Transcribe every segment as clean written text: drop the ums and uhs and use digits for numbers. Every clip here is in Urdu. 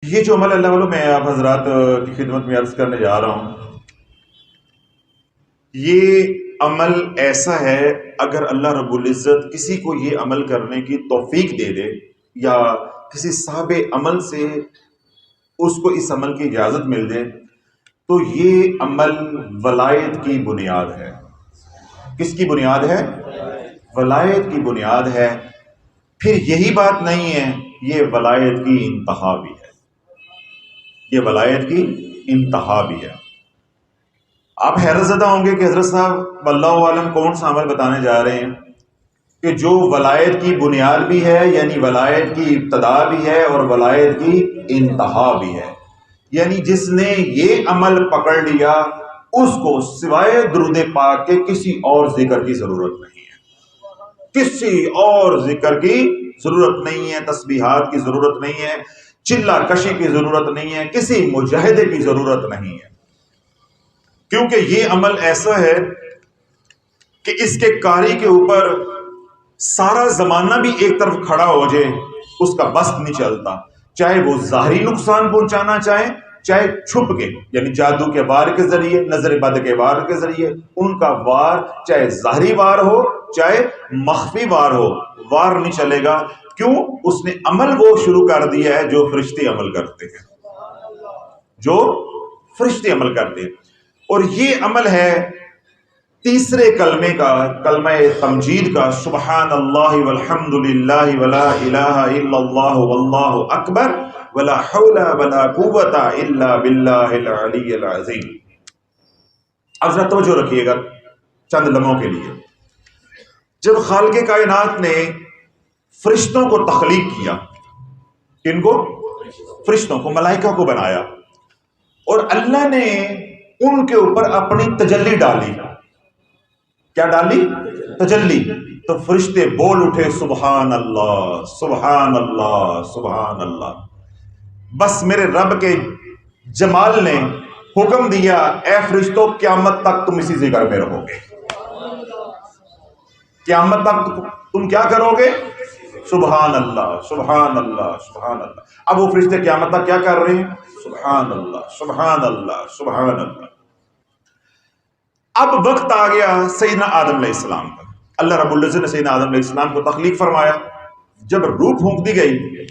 یہ جو عمل اللہ والوں میں آپ حضرات کی خدمت میں عرض کرنے جا رہا ہوں، یہ عمل ایسا ہے، اگر اللہ رب العزت کسی کو یہ عمل کرنے کی توفیق دے دے یا کسی صاحب عمل سے اس کو اس عمل کی اجازت مل دے، تو یہ عمل ولایت کی بنیاد ہے۔ کس کی بنیاد ہے؟ ولایت کی بنیاد ہے۔ پھر یہی بات نہیں ہے، یہ ولایت کی انتہا بھی ہے۔ یہ ولایت کی انتہا بھی ہے۔ آپ حیرت زدہ ہوں گے کہ حضرت صاحب واللہ عالم کون سا عمل بتانے جا رہے ہیں کہ جو ولایت کی بنیاد بھی ہے، یعنی ولایت کی ابتدا بھی ہے اور ولایت کی انتہا بھی ہے۔ یعنی جس نے یہ عمل پکڑ لیا اس کو سوائے درود پاک کے کسی اور ذکر کی ضرورت نہیں ہے، کسی اور ذکر کی ضرورت نہیں ہے، تسبیحات کی ضرورت نہیں ہے، چلہ کشی کی ضرورت نہیں ہے، کسی مجاہدے کی ضرورت نہیں ہے، کیونکہ یہ عمل ایسا ہے کہ اس کے قاری کے اوپر سارا زمانہ بھی ایک طرف کھڑا ہو جائے اس کا بس نہیں چلتا، چاہے وہ ظاہری نقصان پہنچانا چاہے چھپ کے، یعنی جادو کے وار کے ذریعے، نظر بد کے وار کے ذریعے، ان کا وار چاہے ظاہری وار ہو چاہے مخفی وار ہو، وار نہیں چلے گا۔ کیوں؟ اس نے عمل وہ شروع کر دیا ہے جو فرشتے عمل کرتے ہیں، جو فرشتے عمل کرتے ہیں۔ اور یہ عمل ہے تیسرے کلمے کا، کلمہ تمجید کا، سبحان اللہ والحمد للہ ولا الہ الا اللہ واللہ اکبر ولا حول ولا قوت الا باللہ العلی العظیم۔ اب ذرا توجہ رکھیے گا چند لمحوں کے لیے۔ جب خالق کائنات نے فرشتوں کو تخلیق کیا، کن کو؟ فرشتوں کو، ملائکہ کو بنایا، اور اللہ نے ان کے اوپر اپنی تجلی ڈالی۔ کیا ڈالی؟ تجلی۔ تو فرشتے بول اٹھے سبحان اللہ سبحان اللہ سبحان اللہ۔ بس میرے رب کے جمال نے حکم دیا، اے فرشتوں قیامت تک تم اسی ذکر میں رہو گے، قیامت تک تم کیا کرو گے؟ سبحان اللہ سبحان اللہ سبحان اللہ۔ اب وہ فرشتے قیامت تک کیا کر رہے ہیں؟ سبحان اللہ سبحان اللہ سبحان اللہ۔ اب وقت آ گیا سیدنا آدم علیہ السلام کا۔ اللہ رب العزت نے سیدنا آدم علیہ السلام کو تخلیق فرمایا۔ جب روح پھونک دی گئی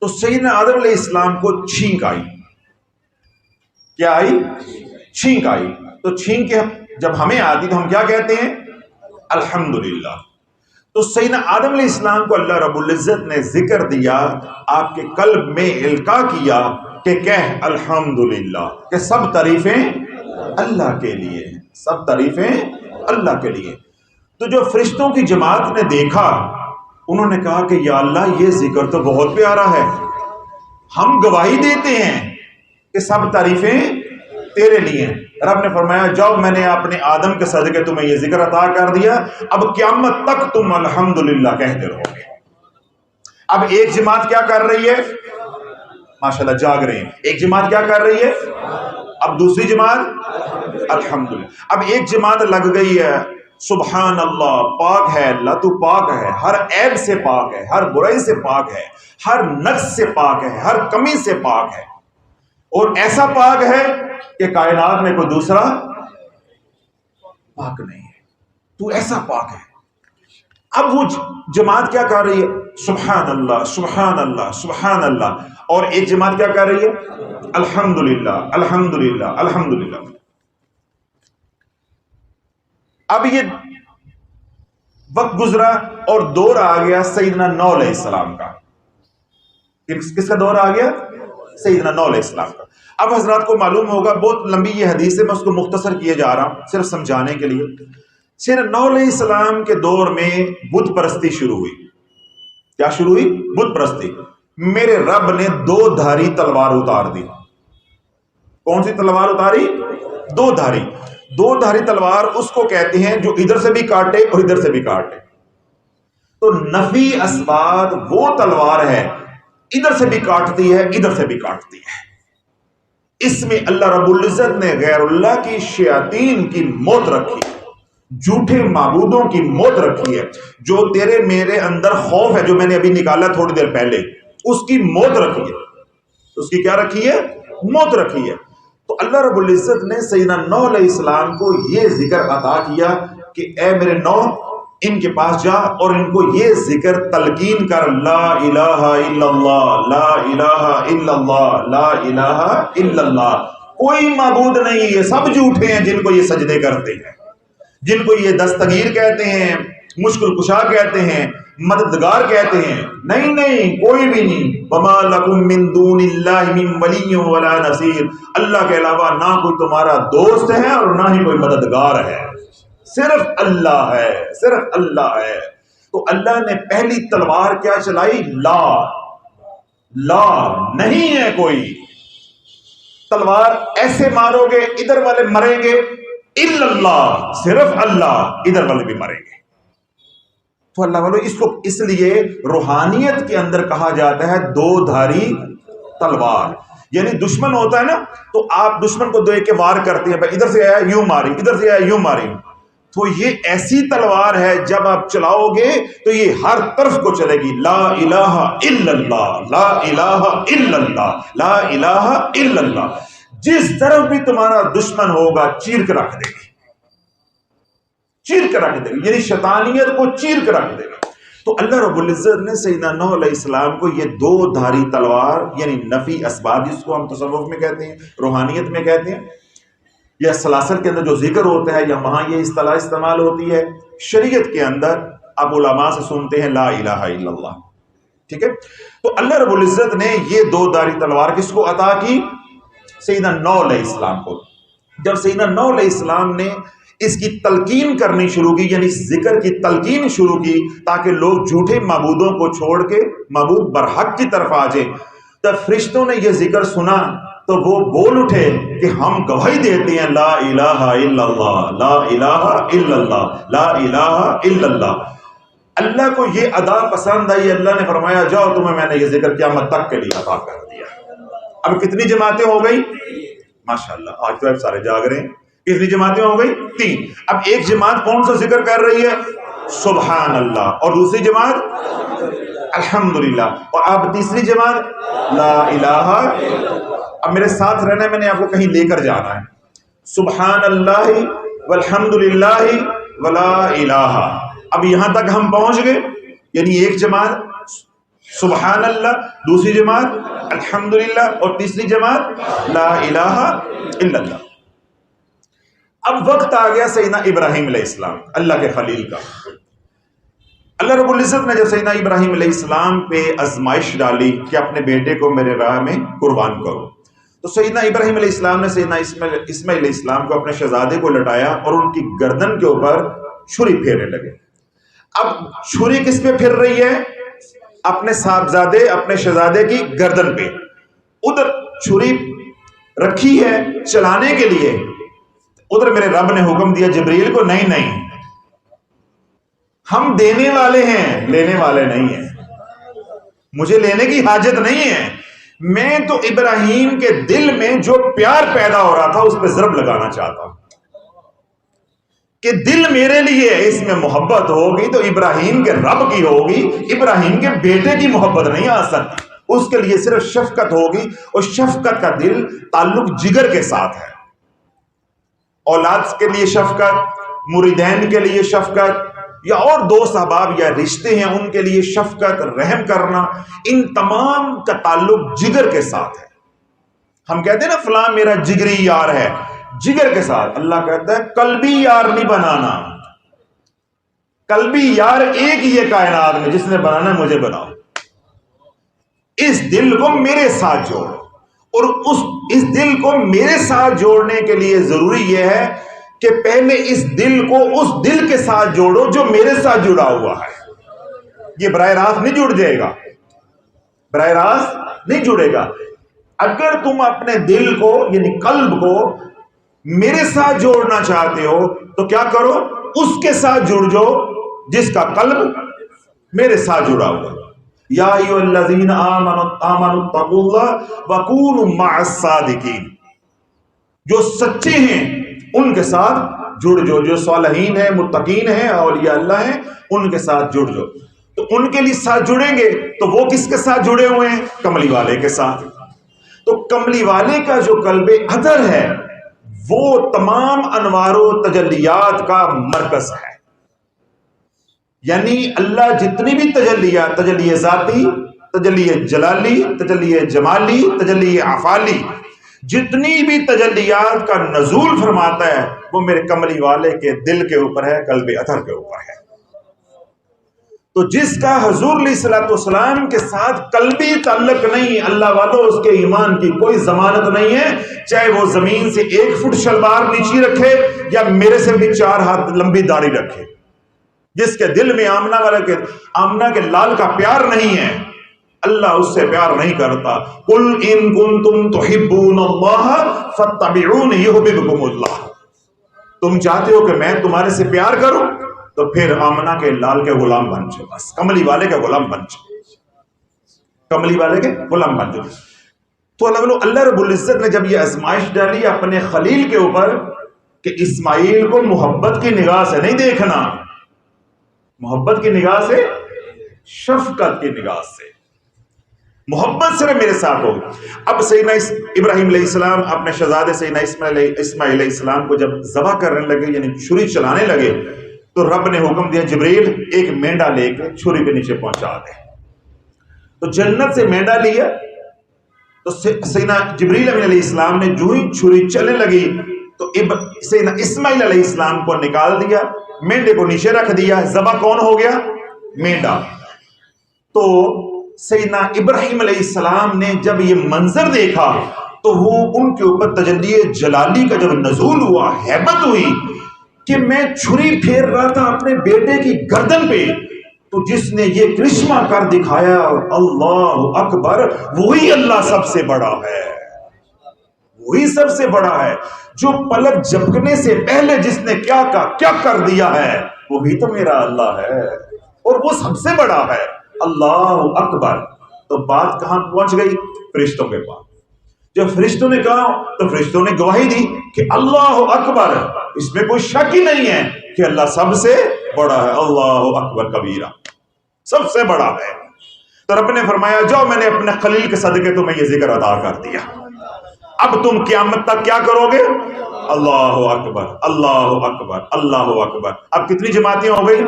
تو سیدنا آدم علیہ السلام کو چھینک آئی۔ کیا آئی؟ چھینک آئی۔ تو چھینک جب ہمیں آتی تو ہم کیا کہتے ہیں؟ الحمدللہ۔ تو سیدنا آدم علیہ السلام کو اللہ رب العزت نے ذکر دیا، آپ کے قلب میں القاء کیا کہ کہہ الحمدللہ، کہ سب تعریفیں اللہ کے لیے، سب تعریفیں اللہ کے لیے۔ تو جو فرشتوں کی جماعت نے دیکھا، انہوں نے کہا کہ یا اللہ یہ ذکر تو بہت پیارا ہے، ہم گواہی دیتے ہیں کہ سب تعریفیں تیرے لیے۔ رب نے فرمایا جاؤ، میں نے اپنے آدم کے صدقے تمہیں یہ ذکر عطا کر دیا، اب قیامت تک تم الحمدللہ کہتے رہو گے۔ اب ایک جماعت کیا کر رہی ہے؟ ماشاءاللہ جاگ رہے ہیں۔ ایک جماعت کیا کر رہی ہے؟ اب دوسری جماعت الحمدللہ۔ اب ایک جماعت لگ گئی ہے سبحان اللہ، پاک ہے اللہ، تو پاک ہے، ہر عیب سے پاک ہے، ہر برائی سے پاک ہے، ہر نقص سے پاک ہے، ہر کمی سے پاک ہے، اور ایسا پاک ہے کہ کائنات میں کوئی دوسرا پاک نہیں ہے، تو ایسا پاک ہے۔ اب وہ جماعت کیا کر رہی ہے؟ سبحان اللہ سبحان اللہ سبحان اللہ۔ اور ایک جماعت کیا کر رہی ہے؟ الحمدللہ الحمدللہ الحمدللہ۔ اب یہ وقت گزرا اور دور آ گیا سیدنا نوح علیہ السلام کا۔ کس کا دور آ گیا؟ سیدنا نوح علیہ السلام کا۔ اب حضرات کو معلوم ہوگا، بہت لمبی یہ حدیث ہے، میں اس کو مختصر کیے جا رہا ہوں صرف سمجھانے کے لیے۔ سیدنا نوح علیہ السلام کے دور میں بت پرستی شروع ہوئی۔ کیا شروع ہوئی؟ بت پرستی۔ میرے رب نے 2 دھاری تلوار اتار دی۔ کون سی تلوار اتاری؟ 2 دھاری۔ 2 دھاری تلوار اس کو کہتے ہیں جو ادھر سے بھی کاٹے اور ادھر سے بھی کاٹے۔ تو نفی اسباد وہ تلوار ہے، ادھر سے بھی کاٹتی ہے ادھر سے بھی کاٹتی ہے۔ اس میں اللہ رب العزت نے غیر اللہ کی شیاطین کی موت رکھی، جھوٹے معبودوں کی موت رکھی ہے۔ جو تیرے میرے اندر خوف ہے، جو میں نے ابھی نکالا تھوڑی دیر پہلے، اس کی موت رکھی ہے۔ اس کی کیا رکھی ہے؟ موت رکھی ہے۔ تو اللہ رب العزت نے سیدنا نوح علیہ السلام کو یہ ذکر عطا کیا کہ اے میرے نوح، ان کے پاس جا اور ان کو یہ ذکر تلقین کر، لا الہ الا اللہ، لا الہ الا اللہ، لا الہ الا اللہ، کوئی معبود نہیں، یہ سب جھوٹے ہیں جن کو یہ سجدے کرتے ہیں، جن کو یہ دستگیر کہتے ہیں، مشکل کشا کہتے ہیں، مددگار کہتے ہیں، نہیں نہیں، کوئی بھی نہیں۔ وما لکم من دون اللہ من ولی ولا نصیر، اللہ کے علاوہ نہ کوئی تمہارا دوست ہے اور نہ ہی کوئی مددگار ہے، صرف اللہ ہے، صرف اللہ ہے۔ تو اللہ نے پہلی تلوار کیا چلائی؟ لا، لا، نہیں ہے کوئی تلوار ایسے مارو گے ادھر والے مریں گے، الا اللہ، صرف اللہ، ادھر والے بھی مریں گے۔ تو اللہ والوں اس کو اس لیے روحانیت کے اندر کہا جاتا ہے دو دھاری تلوار، یعنی دشمن ہوتا ہے نا، تو آپ دشمن کو دیکھ کے وار کرتے ہیں، ادھر سے آیا یوں ماری، ادھر سے آیا یوں ماری، تو یہ ایسی تلوار ہے جب آپ چلاؤ گے تو یہ ہر طرف کو چلے گی، لا الہ الا اللہ، لا الہ الا اللہ، لا الہ الا اللہ، جس طرف بھی تمہارا دشمن ہوگا چیر کے رکھ دے گی، چیر کے رکھ دے گی، یعنی شیطانیت کو چیر کے رکھ دے گی۔ تو اللہ رب العزت نے سیدنا نوح علیہ السلام کو یہ دو دھاری تلوار، یعنی نفی اسباب جس کو ہم تصوف میں کہتے ہیں، روحانیت میں کہتے ہیں، یا سلاسل کے اندر جو ذکر ہوتا ہے یا وہاں یہ اصطلاح استعمال ہوتی ہے، شریعت کے اندر آپ علماء سے سنتے ہیں لا الہ الا اللہ، ٹھیک ہے۔ تو اللہ رب العزت نے یہ دو دھاری تلوار کس کو عطا کی؟ سیدنا نوح علیہ السلام کو۔ جب سیدنا نوح علیہ السلام نے اس کی تلقین کرنی شروع کی، یعنی ذکر کی تلقین شروع کی تاکہ لوگ جھوٹے معبودوں کو چھوڑ کے معبود برحق کی طرف آ جائیں، تب فرشتوں نے یہ ذکر سنا تو وہ بول اٹھے کہ ہم گواہی دیتے ہیں لا الہ الا اللہ، لا الہ الا اللہ، لا الہ الا اللہ۔ اللہ کو یہ ادا پسند آئی، اللہ نے فرمایا جاؤ تمہیں میں نے یہ ذکر قیامت تک کے لیے عطا کر دیا۔ اب کتنی جماعتیں ہو گئی؟ ماشاءاللہ، آج تو آپ سارے جاگ رہے ہیں۔ کتنی جماعتیں ہو گئی؟ 3۔ اب ایک جماعت کون سا ذکر کر رہی ہے؟ سبحان اللہ، اور دوسری جماعت الحمدللہ، اور اب تیسری جماعت لا الہ۔ اب میرے ساتھ رہنا، میں نے آپ کو کہیں لے کر جانا ہے۔ سبحان اللہ والحمدللہ ولا الہ، اب یہاں تک ہم پہنچ گئے، یعنی ایک جماعت سبحان اللہ، دوسری جماعت الحمدللہ، اور تیسری جماعت لا الہ الا اللہ۔ اب وقت آ گیا سیدنا ابراہیم علیہ السلام، اللہ کے خلیل کا۔ اللہ رب العزت نے جب سیدنا ابراہیم علیہ السلام پہ آزمائش ڈالی کہ اپنے بیٹے کو میرے راہ میں قربان کرو، تو سیدنا ابراہیم علیہ السلام نے سیدنا اسماعیل علیہ السلام کو اپنے شہزادے کو لٹایا اور ان کی گردن کے اوپر چھری پھیرنے لگے۔ اب چھری کس پہ پھر رہی ہے؟ اپنے صاحبزادے، اپنے شہزادے کی گردن پہ۔ ادھر چھری رکھی ہے چلانے کے لیے، ادھر میرے رب نے حکم دیا جبریل کو، نہیں نہیں، ہم دینے والے ہیں، لینے والے نہیں ہیں، مجھے لینے کی حاجت نہیں ہے، میں تو ابراہیم کے دل میں جو پیار پیدا ہو رہا تھا اس پہ ضرب لگانا چاہتا ہوں کہ دل میرے لیے اس میں محبت ہوگی تو ابراہیم کے رب کی ہوگی، ابراہیم کے بیٹے کی محبت نہیں آ سکتی، اس کے لیے صرف شفقت ہوگی، اور شفقت کا دل تعلق جگر کے ساتھ ہے۔ اولاد کے لیے شفقت، مریدین کے لیے شفقت، یا اور دوست احباب یا رشتے ہیں ان کے لیے شفقت، رحم کرنا، ان تمام کا تعلق جگر کے ساتھ ہے۔ ہم کہتے ہیں نا فلاں میرا جگری یار ہے، جگر کے ساتھ۔ اللہ کہتا ہے قلبی یار نہیں بنانا، قلبی یار ایک ہی ہے کائنات میں، جس نے بنانا ہے مجھے بناؤ، اس دل کو میرے ساتھ جوڑ۔ اور اس دل کو میرے ساتھ جوڑنے کے لیے ضروری یہ ہے کہ پہلے اس دل کو اس دل کے ساتھ جوڑو جو میرے ساتھ جڑا ہوا ہے۔ یہ براہ راست نہیں جڑ جائے گا، براہ راست نہیں جڑے گا۔ اگر تم اپنے دل کو یعنی قلب کو میرے ساتھ جوڑنا چاہتے ہو تو کیا کرو؟ اس کے ساتھ جڑ جاؤ جس کا قلب میرے ساتھ جڑا ہوا۔ یا ایھا الذین آمنوا اتقوا اللہ وکونوا مع الصادقین، جو سچے ہیں ان کے ساتھ جڑ جاؤ، جو صالحین ہیں، متقین ہیں، اولیاء اللہ ہیں، ان کے ساتھ جڑ جاؤ۔ تو ان کے لیے ساتھ جڑیں گے تو وہ کس کے ساتھ جڑے ہوئے ہیں؟ کملی والے کے ساتھ۔ تو کملی والے کا جو قلب اطہر ہے وہ تمام انوار و تجلیات کا مرکز ہے. یعنی اللہ جتنی بھی تجلیات، تجلی ذاتی، تجلی جلالی، تجلی جمالی، تجلی افعالی، جتنی بھی تجلیات کا نزول فرماتا ہے وہ میرے کملی والے کے دل کے اوپر ہے، قلب اطہر کے اوپر ہے. تو جس کا حضور علیہ الصلوۃ والسلام کے ساتھ قلبی تعلق نہیں، اللہ والوں اس کے ایمان کی کوئی ضمانت نہیں ہے، چاہے وہ زمین سے 1 فٹ شلوار نیچی رکھے یا میرے سے بھی 4 ہاتھ لمبی داڑھی رکھے. جس کے دل میں آمنہ کے لال کا پیار نہیں ہے، اللہ اس سے پیار نہیں کرتا. قل ان کنتم تحبون اللہ فاتبعونی یحببکم اللہ. تم چاہتے ہو کہ میں تمہارے سے پیار کروں تو پھر آمنہ کے لال کے غلام بن جاؤ، بس کملی والے کے غلام بن جاؤ، کملی والے کے غلام بن جاؤ. تو اللہ رب العزت نے جب یہ آزمائش ڈالی اپنے خلیل کے اوپر کہ اسماعیل کو محبت کی نگاہ سے نہیں دیکھنا، محبت کی نگاہ سے، شفقت کی نگاہ سے، محبت صرف میرے ساتھ ہو. اب سیدنا ابراہیم علیہ السلام اپنے شہزادے سیدنا اسماعیل علیہ السلام کو جب ذبح کرنے لگے، یعنی چھری چلانے لگے، تو رب نے حکم دیا جبریل ایک مینڈا لے کے چھری کے نیچے پہنچا دے. تو جنت سے مینڈا لیا تو سیدنا جبریل علیہ السلام نے جو ہی چھری چلنے لگی تو سیدنا اسماعیل علیہ السلام کو نکال دیا، مینڈے کو نیچے رکھ دیا. ذبح کون ہو گیا؟ مینڈا. تو سیدنا ابراہیم علیہ السلام نے جب یہ منظر دیکھا تو وہ ان کے اوپر تجلی جلالی کا جب نزول ہوا، ہیبت ہوئی کہ میں چھری پھیر رہا تھا اپنے بیٹے کی گردن پہ، تو جس نے یہ کرشمہ کر دکھایا، اللہ اکبر، وہی اللہ سب سے بڑا ہے، وہی سب سے بڑا ہے. جو پلک جھپکنے سے پہلے جس نے کیا کر دیا ہے وہی تو میرا اللہ ہے، اور وہ سب سے بڑا ہے. اللہ اکبر. تو بات کہاں پہنچ گئی؟ فرشتوں کے پاس. جب فرشتوں نے کہا تو فرشتوں نے گواہی دی کہ اللہ اکبر، اس میں کوئی شک ہی نہیں ہے کہ اللہ سب سے بڑا ہے. اللہ اکبر کبیرہ، سب سے بڑا ہے. تو رب نے فرمایا جاؤ، میں نے اپنے خلیل کے صدقے تمہیں یہ ذکر ادا کر دیا، اب تم قیامت تک کیا کرو گے؟ اللہ اکبر، اللہ اکبر، اللہ اکبر. اب کتنی جماعتیں ہو گئی؟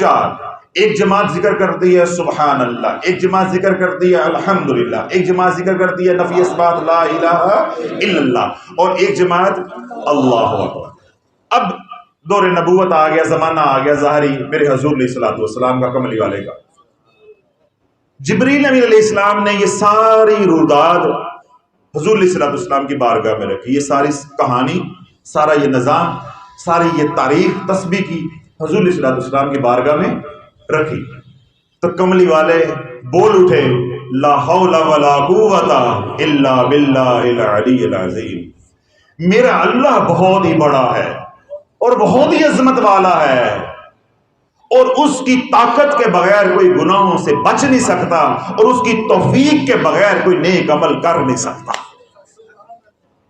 4. ایک جماعت ذکر کرتی ہے سبحان اللہ، ایک جماعت ذکر کرتی ہے الحمدللہ، ایک جماعت ذکر کرتی ہے نفی اثبات لا الہ الا اللہ، اور ایک جماعت اللہ اکبر. اب دور نبوت آ گیا، زمانہ آ گیا ظاہری میرے حضور علیہ الصلوۃ والسلام کا، کملی والے کا. جبریل علیہ السلام نے یہ ساری روداد حضور علیہ الصلوۃ والسلام کی بارگاہ میں رکھی. یہ ساری کہانی، سارا یہ نظام، ساری یہ تاریخ تسبیح کی حضور علیہ الصلوۃ والسلام کی بارگاہ میں رکھی. تو کملی والے بول اٹھے لا حول ولا قوت الا باللہ العلی العظیم. میرا اللہ بہت ہی بڑا ہے اور بہت ہی عظمت والا ہے، اور اس کی طاقت کے بغیر کوئی گناہوں سے بچ نہیں سکتا، اور اس کی توفیق کے بغیر کوئی نیک عمل کر نہیں سکتا.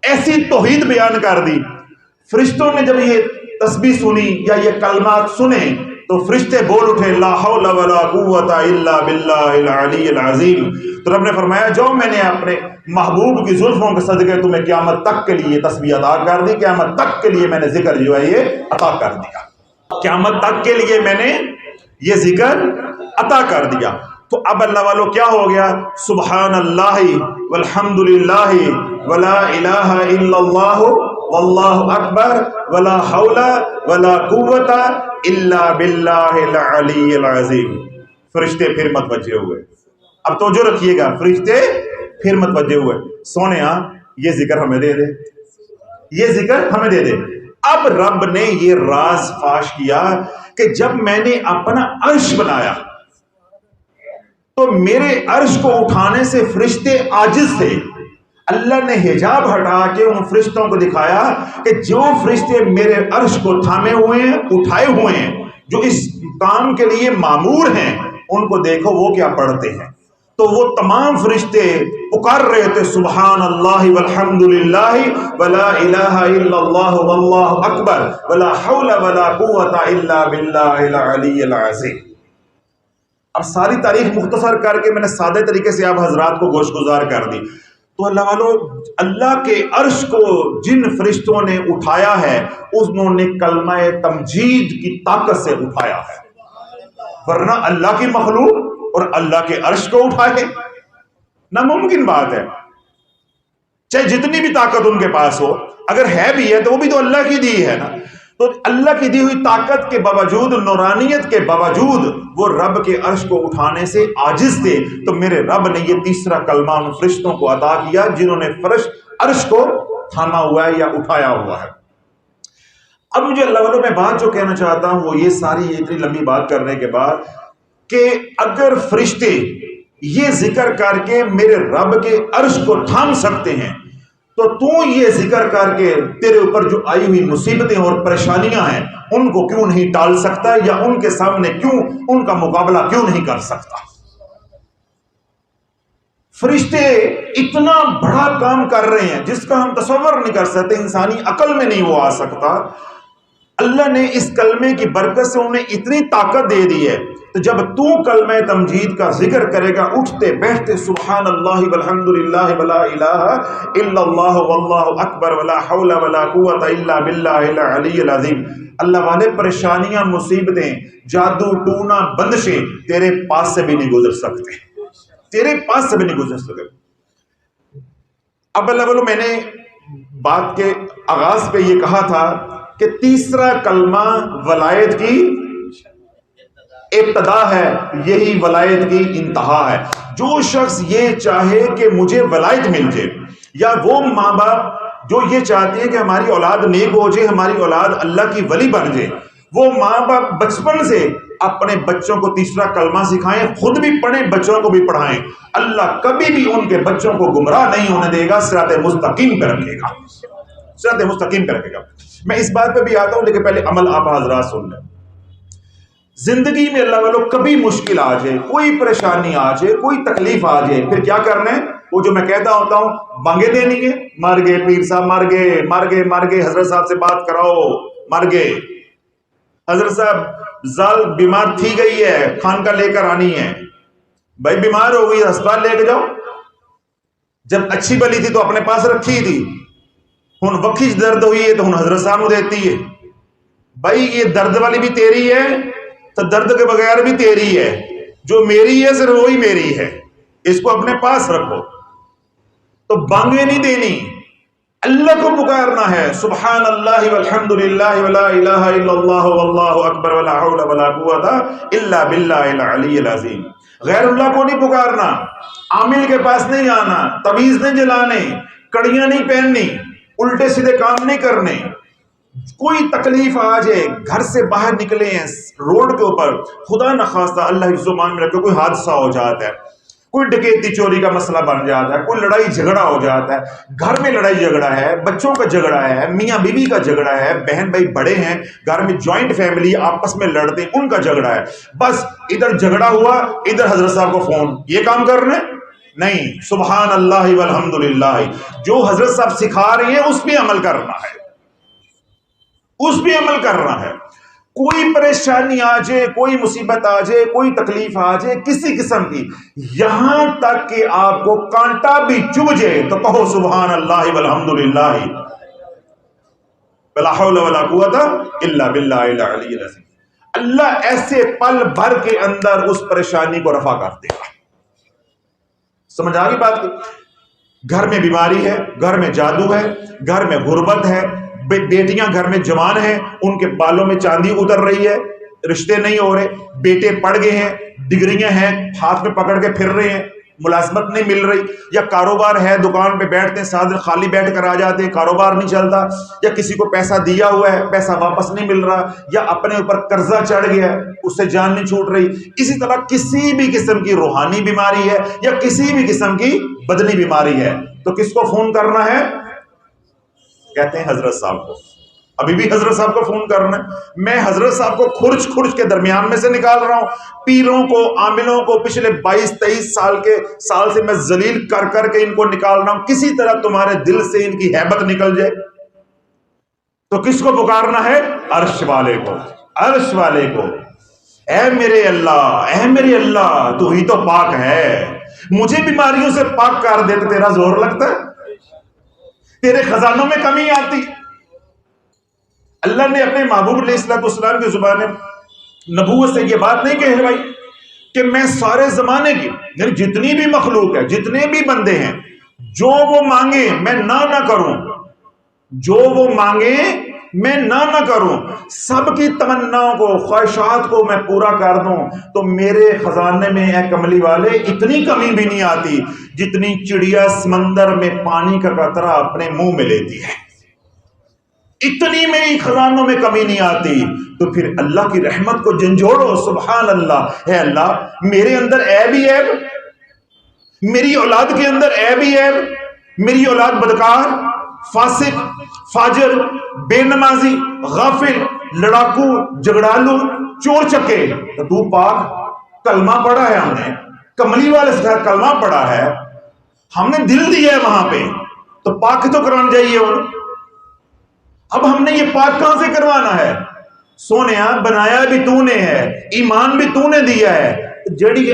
ایسی توحید بیان کر دی. فرشتوں نے جب یہ تسبیح سنی یا یہ کلمات سنے تو فرشتے بول اٹھے لا حول ولا قوت الا باللہ العلی العظیم. تو رب نے فرمایا جاؤ، میں نے اپنے محبوب کی زلفوں کے صدقے تمہیں قیامت تک کے لیے تسبیح عطا کر دی، قیامت تک کے لیے میں نے ذکر جو ہے یہ عطا کر دیا، قیامت تک کے لیے میں نے یہ ذکر عطا کر دیا. تو اب اللہ والوں کیا ہو گیا؟ سبحان اللہ والحمد للہ ولا الہ الا اللہ واللہ اکبر ولا حول ولا قوت الا باللہ العلی العظیم. فرشتے پھر متوجہ ہوئے. اب توجہ رکھیے گا، فرشتے پھر متوجہ ہوئے. سونے یہ ذکر ہمیں دے دے، یہ ذکر ہمیں دے دے. اب رب نے یہ راز فاش کیا کہ جب میں نے اپنا عرش بنایا تو میرے عرش کو اٹھانے سے فرشتے عاجز تھے. اللہ نے حجاب ہٹا کے ان فرشتوں کو دکھایا کہ جو فرشتے میرے عرش کو تھامے ہوئے ہیں، اٹھائے ہوئے ہیں، جو اس کام کے لیے مامور ہیں، ان کو دیکھو وہ کیا پڑھتے ہیں. تو وہ تمام فرشتے پکار رہے تھے سبحان اللہ والحمد للہ ولا الہ الا اللہ واللہ اکبر ولا حول ولا قوت الا باللہ العلی العظیم. اب ساری تاریخ مختصر کر کے میں نے سادے طریقے سے آپ حضرات کو گوش گزار کر دی. تو اللہ والوں اللہ کے عرش کو جن فرشتوں نے اٹھایا ہے انہوں نے کلمہ تمجید کی طاقت سے اٹھایا ہے، ورنہ اللہ کی مخلوق اور اللہ کے عرش کو اٹھائے ناممکن بات ہے، چاہے جتنی بھی طاقت ان کے پاس ہو، اگر ہے بھی ہے تو وہ بھی تو اللہ کی دی ہے نا۔ تو اللہ کی دی ہوئی طاقت کے باوجود، نورانیت کے باوجود وہ رب کے عرش کو اٹھانے سے عاجز تھے، تو میرے رب نے یہ تیسرا کلمہ ان فرشتوں کو عطا کیا جنہوں نے عرش کو تھاما ہوا ہے یا اٹھایا ہوا ہے۔ اب مجھے اللہ والوں میں بات جو کہنا چاہتا ہوں وہ یہ ساری اتنی لمبی بات کرنے کے بعد کہ اگر فرشتے یہ ذکر کر کے میرے رب کے عرش کو تھام سکتے ہیں تو یہ ذکر کر کے تیرے اوپر جو آئی ہوئی مصیبتیں اور پریشانیاں ہیں ان کو کیوں نہیں ٹال سکتا، یا ان کے سامنے کیوں ان کا مقابلہ کیوں نہیں کر سکتا؟ فرشتے اتنا بڑا کام کر رہے ہیں جس کا ہم تصور نہیں کر سکتے، انسانی عقل میں نہیں وہ آ سکتا۔ اللہ نے اس کلمے کی برکت سے انہیں اتنی طاقت دے دی ہے، تو جب تو کلمہ تمجید کا ذکر کرے گا اٹھتے بیٹھتے سبحان اللہ والحمد للہ ولا الہ الا اللہ واللہ اکبر ولا حول ولا قوت الا باللہ العلی العظیم، اللہ والے پریشانیاں، مصیبتیں، جادو ٹونا، بندشیں تیرے پاس سے بھی نہیں گزر سکتے، تیرے پاس سے بھی نہیں گزر سکتے۔ اب اللہ والوں میں نے بات کے آغاز پہ یہ کہا تھا کہ تیسرا کلمہ ولایت کی ابتدا ہے، یہی ولایت کی انتہا ہے۔ جو شخص یہ چاہے کہ مجھے ولایت مل جائے، یا وہ ماں باپ جو یہ چاہتے ہیں کہ ہماری اولاد نیک ہو جائے، ہماری اولاد اللہ کی ولی بن جائے، وہ ماں باپ بچپن سے اپنے بچوں کو تیسرا کلمہ سکھائیں، خود بھی پڑھیں، بچوں کو بھی پڑھائیں۔ اللہ کبھی بھی ان کے بچوں کو گمراہ نہیں ہونے دے گا، صراط مستقیم پہ رکھے گا، صراط مستقیم پہ رکھے گا۔ میں اس بات پہ بھی آتا ہوں، لیکن پہلے عمل آپ حضرات سن لیں۔ زندگی میں اللہ والوں کبھی مشکل آ جائے، کوئی پریشانی آ جائے، کوئی تکلیف آ جائے، پھر کیا کرنا ہے؟ وہ جو میں کہتا ہوتا ہوں بانگیں دینی ہے، مر گئے پیر صاحب، مر گئے مر گئے مر گئے، حضرت صاحب سے بات کراؤ، مر گئے، حضرت صاحب زال بیمار تھی گئی ہے، خان کا لے کر آنی ہے، بھائی بیمار ہو گئی ہسپتال لے کے جاؤ، جب اچھی بلی تھی تو اپنے پاس رکھی تھی، ہن وکھی درد ہوئی ہے تو ہن حضرت صاحب نو دیتی ہے، بھائی یہ درد والی بھی تیری ہے تو درد کے بغیر بھی تیری ہے، جو میری ہے صرف وہی میری ہے، اس کو اپنے پاس رکھو۔ تو بانگیں نہیں دینی، اللہ کو پکارنا ہے، سبحان اللہ والحمد للہ ولا الہ الا اللہ واللہ اکبر ولا حول ولا قوت الا باللہ العلی العظیم۔ غیر اللہ کو نہیں پکارنا، عامل کے پاس نہیں آنا، تعویذ نہیں جلانے، کڑیاں نہیں پہننی، الٹے سیدھے کام نہیں کرنے۔ کوئی تکلیف آ جائے، گھر سے باہر نکلے ہیں روڈ کے اوپر، خدا نخواستہ اللہ حفظ و امان میں رکھے، کوئی حادثہ ہو جاتا ہے، کوئی ڈکیتی چوری کا مسئلہ بن جاتا ہے، کوئی لڑائی جھگڑا ہو جاتا ہے، گھر میں لڑائی جھگڑا ہے، بچوں کا جھگڑا ہے، میاں بیوی کا جھگڑا ہے، بہن بھائی بڑے ہیں گھر میں، جوائنٹ فیملی آپس میں لڑتے ہیں، ان کا جھگڑا ہے، بس ادھر جھگڑا ہوا ادھر حضرت صاحب کو فون، یہ کام کرنا نہیں، سبحان اللہ والحمد للہ، جو حضرت صاحب سکھا رہے ہیں اس پہ عمل کرنا ہے، اس پہ عمل کرنا ہے۔ کوئی پریشانی آ جائے، کوئی مصیبت آ جائے، کوئی تکلیف آ جائے کسی قسم کی، یہاں تک کہ آپ کو کانٹا بھی چبھ جائے تو کہو سبحان اللہ والحمد للہ ولا حول ولا قوت الا باللہ العلی العظیم۔ اللہ ایسے پل بھر کے اندر اس پریشانی کو رفع کر دے گا۔ سمجھ آ گئی بات کی؟ گھر میں بیماری ہے، گھر میں جادو ہے، گھر میں غربت ہے، بیٹیاں گھر میں جوان ہیں، ان کے بالوں میں چاندی اتر رہی ہے، رشتے نہیں ہو رہے، بیٹے پڑھ گئے ہیں، ڈگریاں ہیں، ہاتھ میں پکڑ کے پھر رہے ہیں، ملازمت نہیں مل رہی، یا کاروبار ہے، دکان پہ بیٹھتے ہیں، ساتھ خالی بیٹھ کر آ جاتے ہیں، کاروبار نہیں چلتا، یا کسی کو پیسہ دیا ہوا ہے پیسہ واپس نہیں مل رہا، یا اپنے اوپر قرضہ چڑھ گیا ہے اس سے جان نہیں چھوٹ رہی، اسی طرح کسی بھی قسم کی روحانی بیماری ہے یا کسی بھی قسم کی بدنی بیماری ہے، تو کس کو فون کرنا ہے؟ کہتے ہیں حضرت صاحب کو۔ ابھی بھی حضرت صاحب کو فون کرنا ہے۔ میں حضرت صاحب کو کھرچ کھرچ کے درمیان میں سے نکال رہا ہوں، پیروں کو، عاملوں کو پچھلے 22-23 سال سے میں ذلیل کر کر کے ان کو نکال رہا ہوں، کسی طرح تمہارے دل سے ان کی ہیبت نکل جائے تو کس کو پکارنا ہے؟ عرش والے کو، عرش والے کو۔ اے میرے اللہ، اے میرے اللہ، تو ہی تو پاک ہے، مجھے بیماریوں سے پاک کر دے تو تیرا زور لگتا ہے؟ تیرے خزانوں میں کمی آتی؟ اللہ نے اپنے محبوب علیہ السلام کی زبان نبوت سے یہ بات نہیں کہلوائی کہ میں سارے زمانے کی، یعنی جتنی بھی مخلوق ہے، جتنے بھی بندے ہیں، جو وہ مانگے میں نہ کروں، جو وہ مانگے میں نہ کروں، سب کی تمناؤں کو، خواہشات کو میں پورا کر دوں، تو میرے خزانے میں اے کملی والے اتنی کمی بھی نہیں آتی جتنی چڑیا سمندر میں پانی کا قطرہ اپنے منہ میں لیتی ہے، اتنی میری خزانوں میں کمی نہیں آتی۔ تو پھر اللہ کی رحمت کو جھنجھوڑو، سبحان اللہ، اے اللہ میرے اندر عیب ہی عیب، میری اولاد کے اندر عیب ہی عیب، میری اولاد بدکار، فاسق، فاجر، بے نمازی، غافل، لڑاکو، جھگڑالو، چور چکے، تو پاک کلمہ پڑھا ہے، ہم نے کملی والے سے کلمہ پڑھا ہے، ہم نے دل دیا ہے وہاں پہ، تو پاک تو کران جائیے انہوں۔ اب ہم نے یہ پاک کہاں سے کروانا ہے؟ سونیا بنایا بھی تو نے ہے، ایمان بھی تو نے دیا ہے، جڑی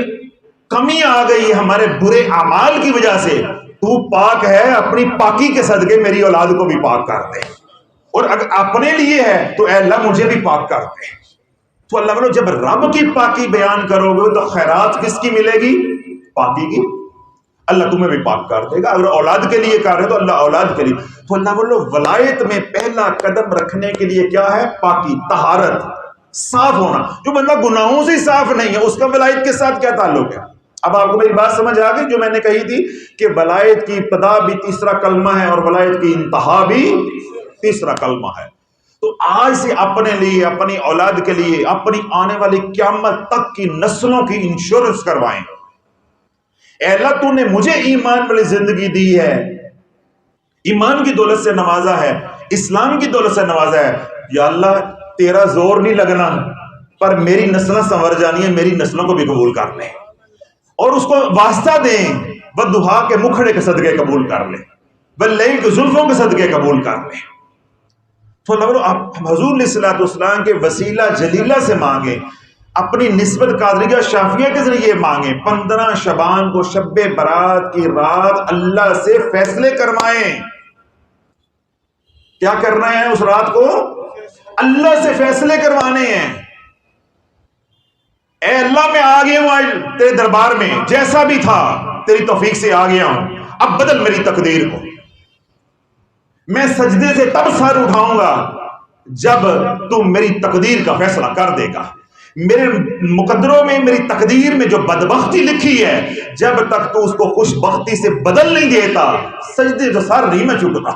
کمی آ گئی ہے ہمارے برے اعمال کی وجہ سے، تو پاک ہے، اپنی پاکی کے صدقے میری اولاد کو بھی پاک کر دے، اور اگر اپنے لیے ہے تو اے اللہ مجھے بھی پاک کر دے۔ تو اللہ بولو جب رب کی پاکی بیان کرو گے تو خیرات کس کی ملے گی؟ پاکی کی، اللہ تمہیں بھی پاک کر دے گا۔ اگر اولاد کے لیے کر رہے تو اللہ اولاد کے لیے، تو اللہ بولو ولایت میں پہلا قدم رکھنے کے لیے کیا ہے؟ پاکی، طہارت، صاف ہونا۔ جو بندہ گناہوں سے صاف نہیں ہے اس کا ولایت کے ساتھ کیا تعلق ہے؟ اب آپ کو میری بات سمجھ آ گئی جو میں نے کہی تھی کہ ولایت کی ابتدا بھی تیسرا کلمہ ہے اور ولایت کی انتہا بھی تیسرا کلمہ ہے۔ تو آج سے اپنے لیے، اپنی اولاد کے لیے، اپنی آنے والی قیامت تک کی نسلوں کی انشورنس کروائیں۔ اے اللہ تو نے مجھے ایمان والی زندگی دی ہے، ایمان کی دولت سے نوازا ہے، اسلام کی دولت سے نوازا ہے، یا اللہ تیرا زور نہیں لگنا، پر میری نسلیں سنور جانی ہے، میری نسلوں کو بھی قبول کر لیں، اور اس کو واسطہ دیں، بددعا کے مکھڑے کے صدقے قبول کر لیں، بلئی کے زلفوں کے صدقے قبول کر لیں۔ تو اللہ آپ حضور علیہ السلام کے وسیلہ جلیلہ سے مانگیں، اپنی نسبت قادریہ شافیہ کے ذریعے مانگیں، 15 شعبان کو شب برات کی رات اللہ سے فیصلے کروائیں۔ کیا کرنا ہے اس رات کو؟ اللہ سے فیصلے کروانے ہیں۔ اے اللہ میں آ گیا ہوں آج تیرے دربار میں، جیسا بھی تھا تیری توفیق سے آ گیا ہوں، اب بدل میری تقدیر کو۔ میں سجدے سے تب سر اٹھاؤں گا جب تو میری تقدیر کا فیصلہ کر دے گا۔ میرے مقدروں میں، میری تقدیر میں جو بدبختی لکھی ہے، جب تک تو اس کو خوش بختی سے بدل نہیں دیتا، سجدے سے سر نہیں میں جھکتا،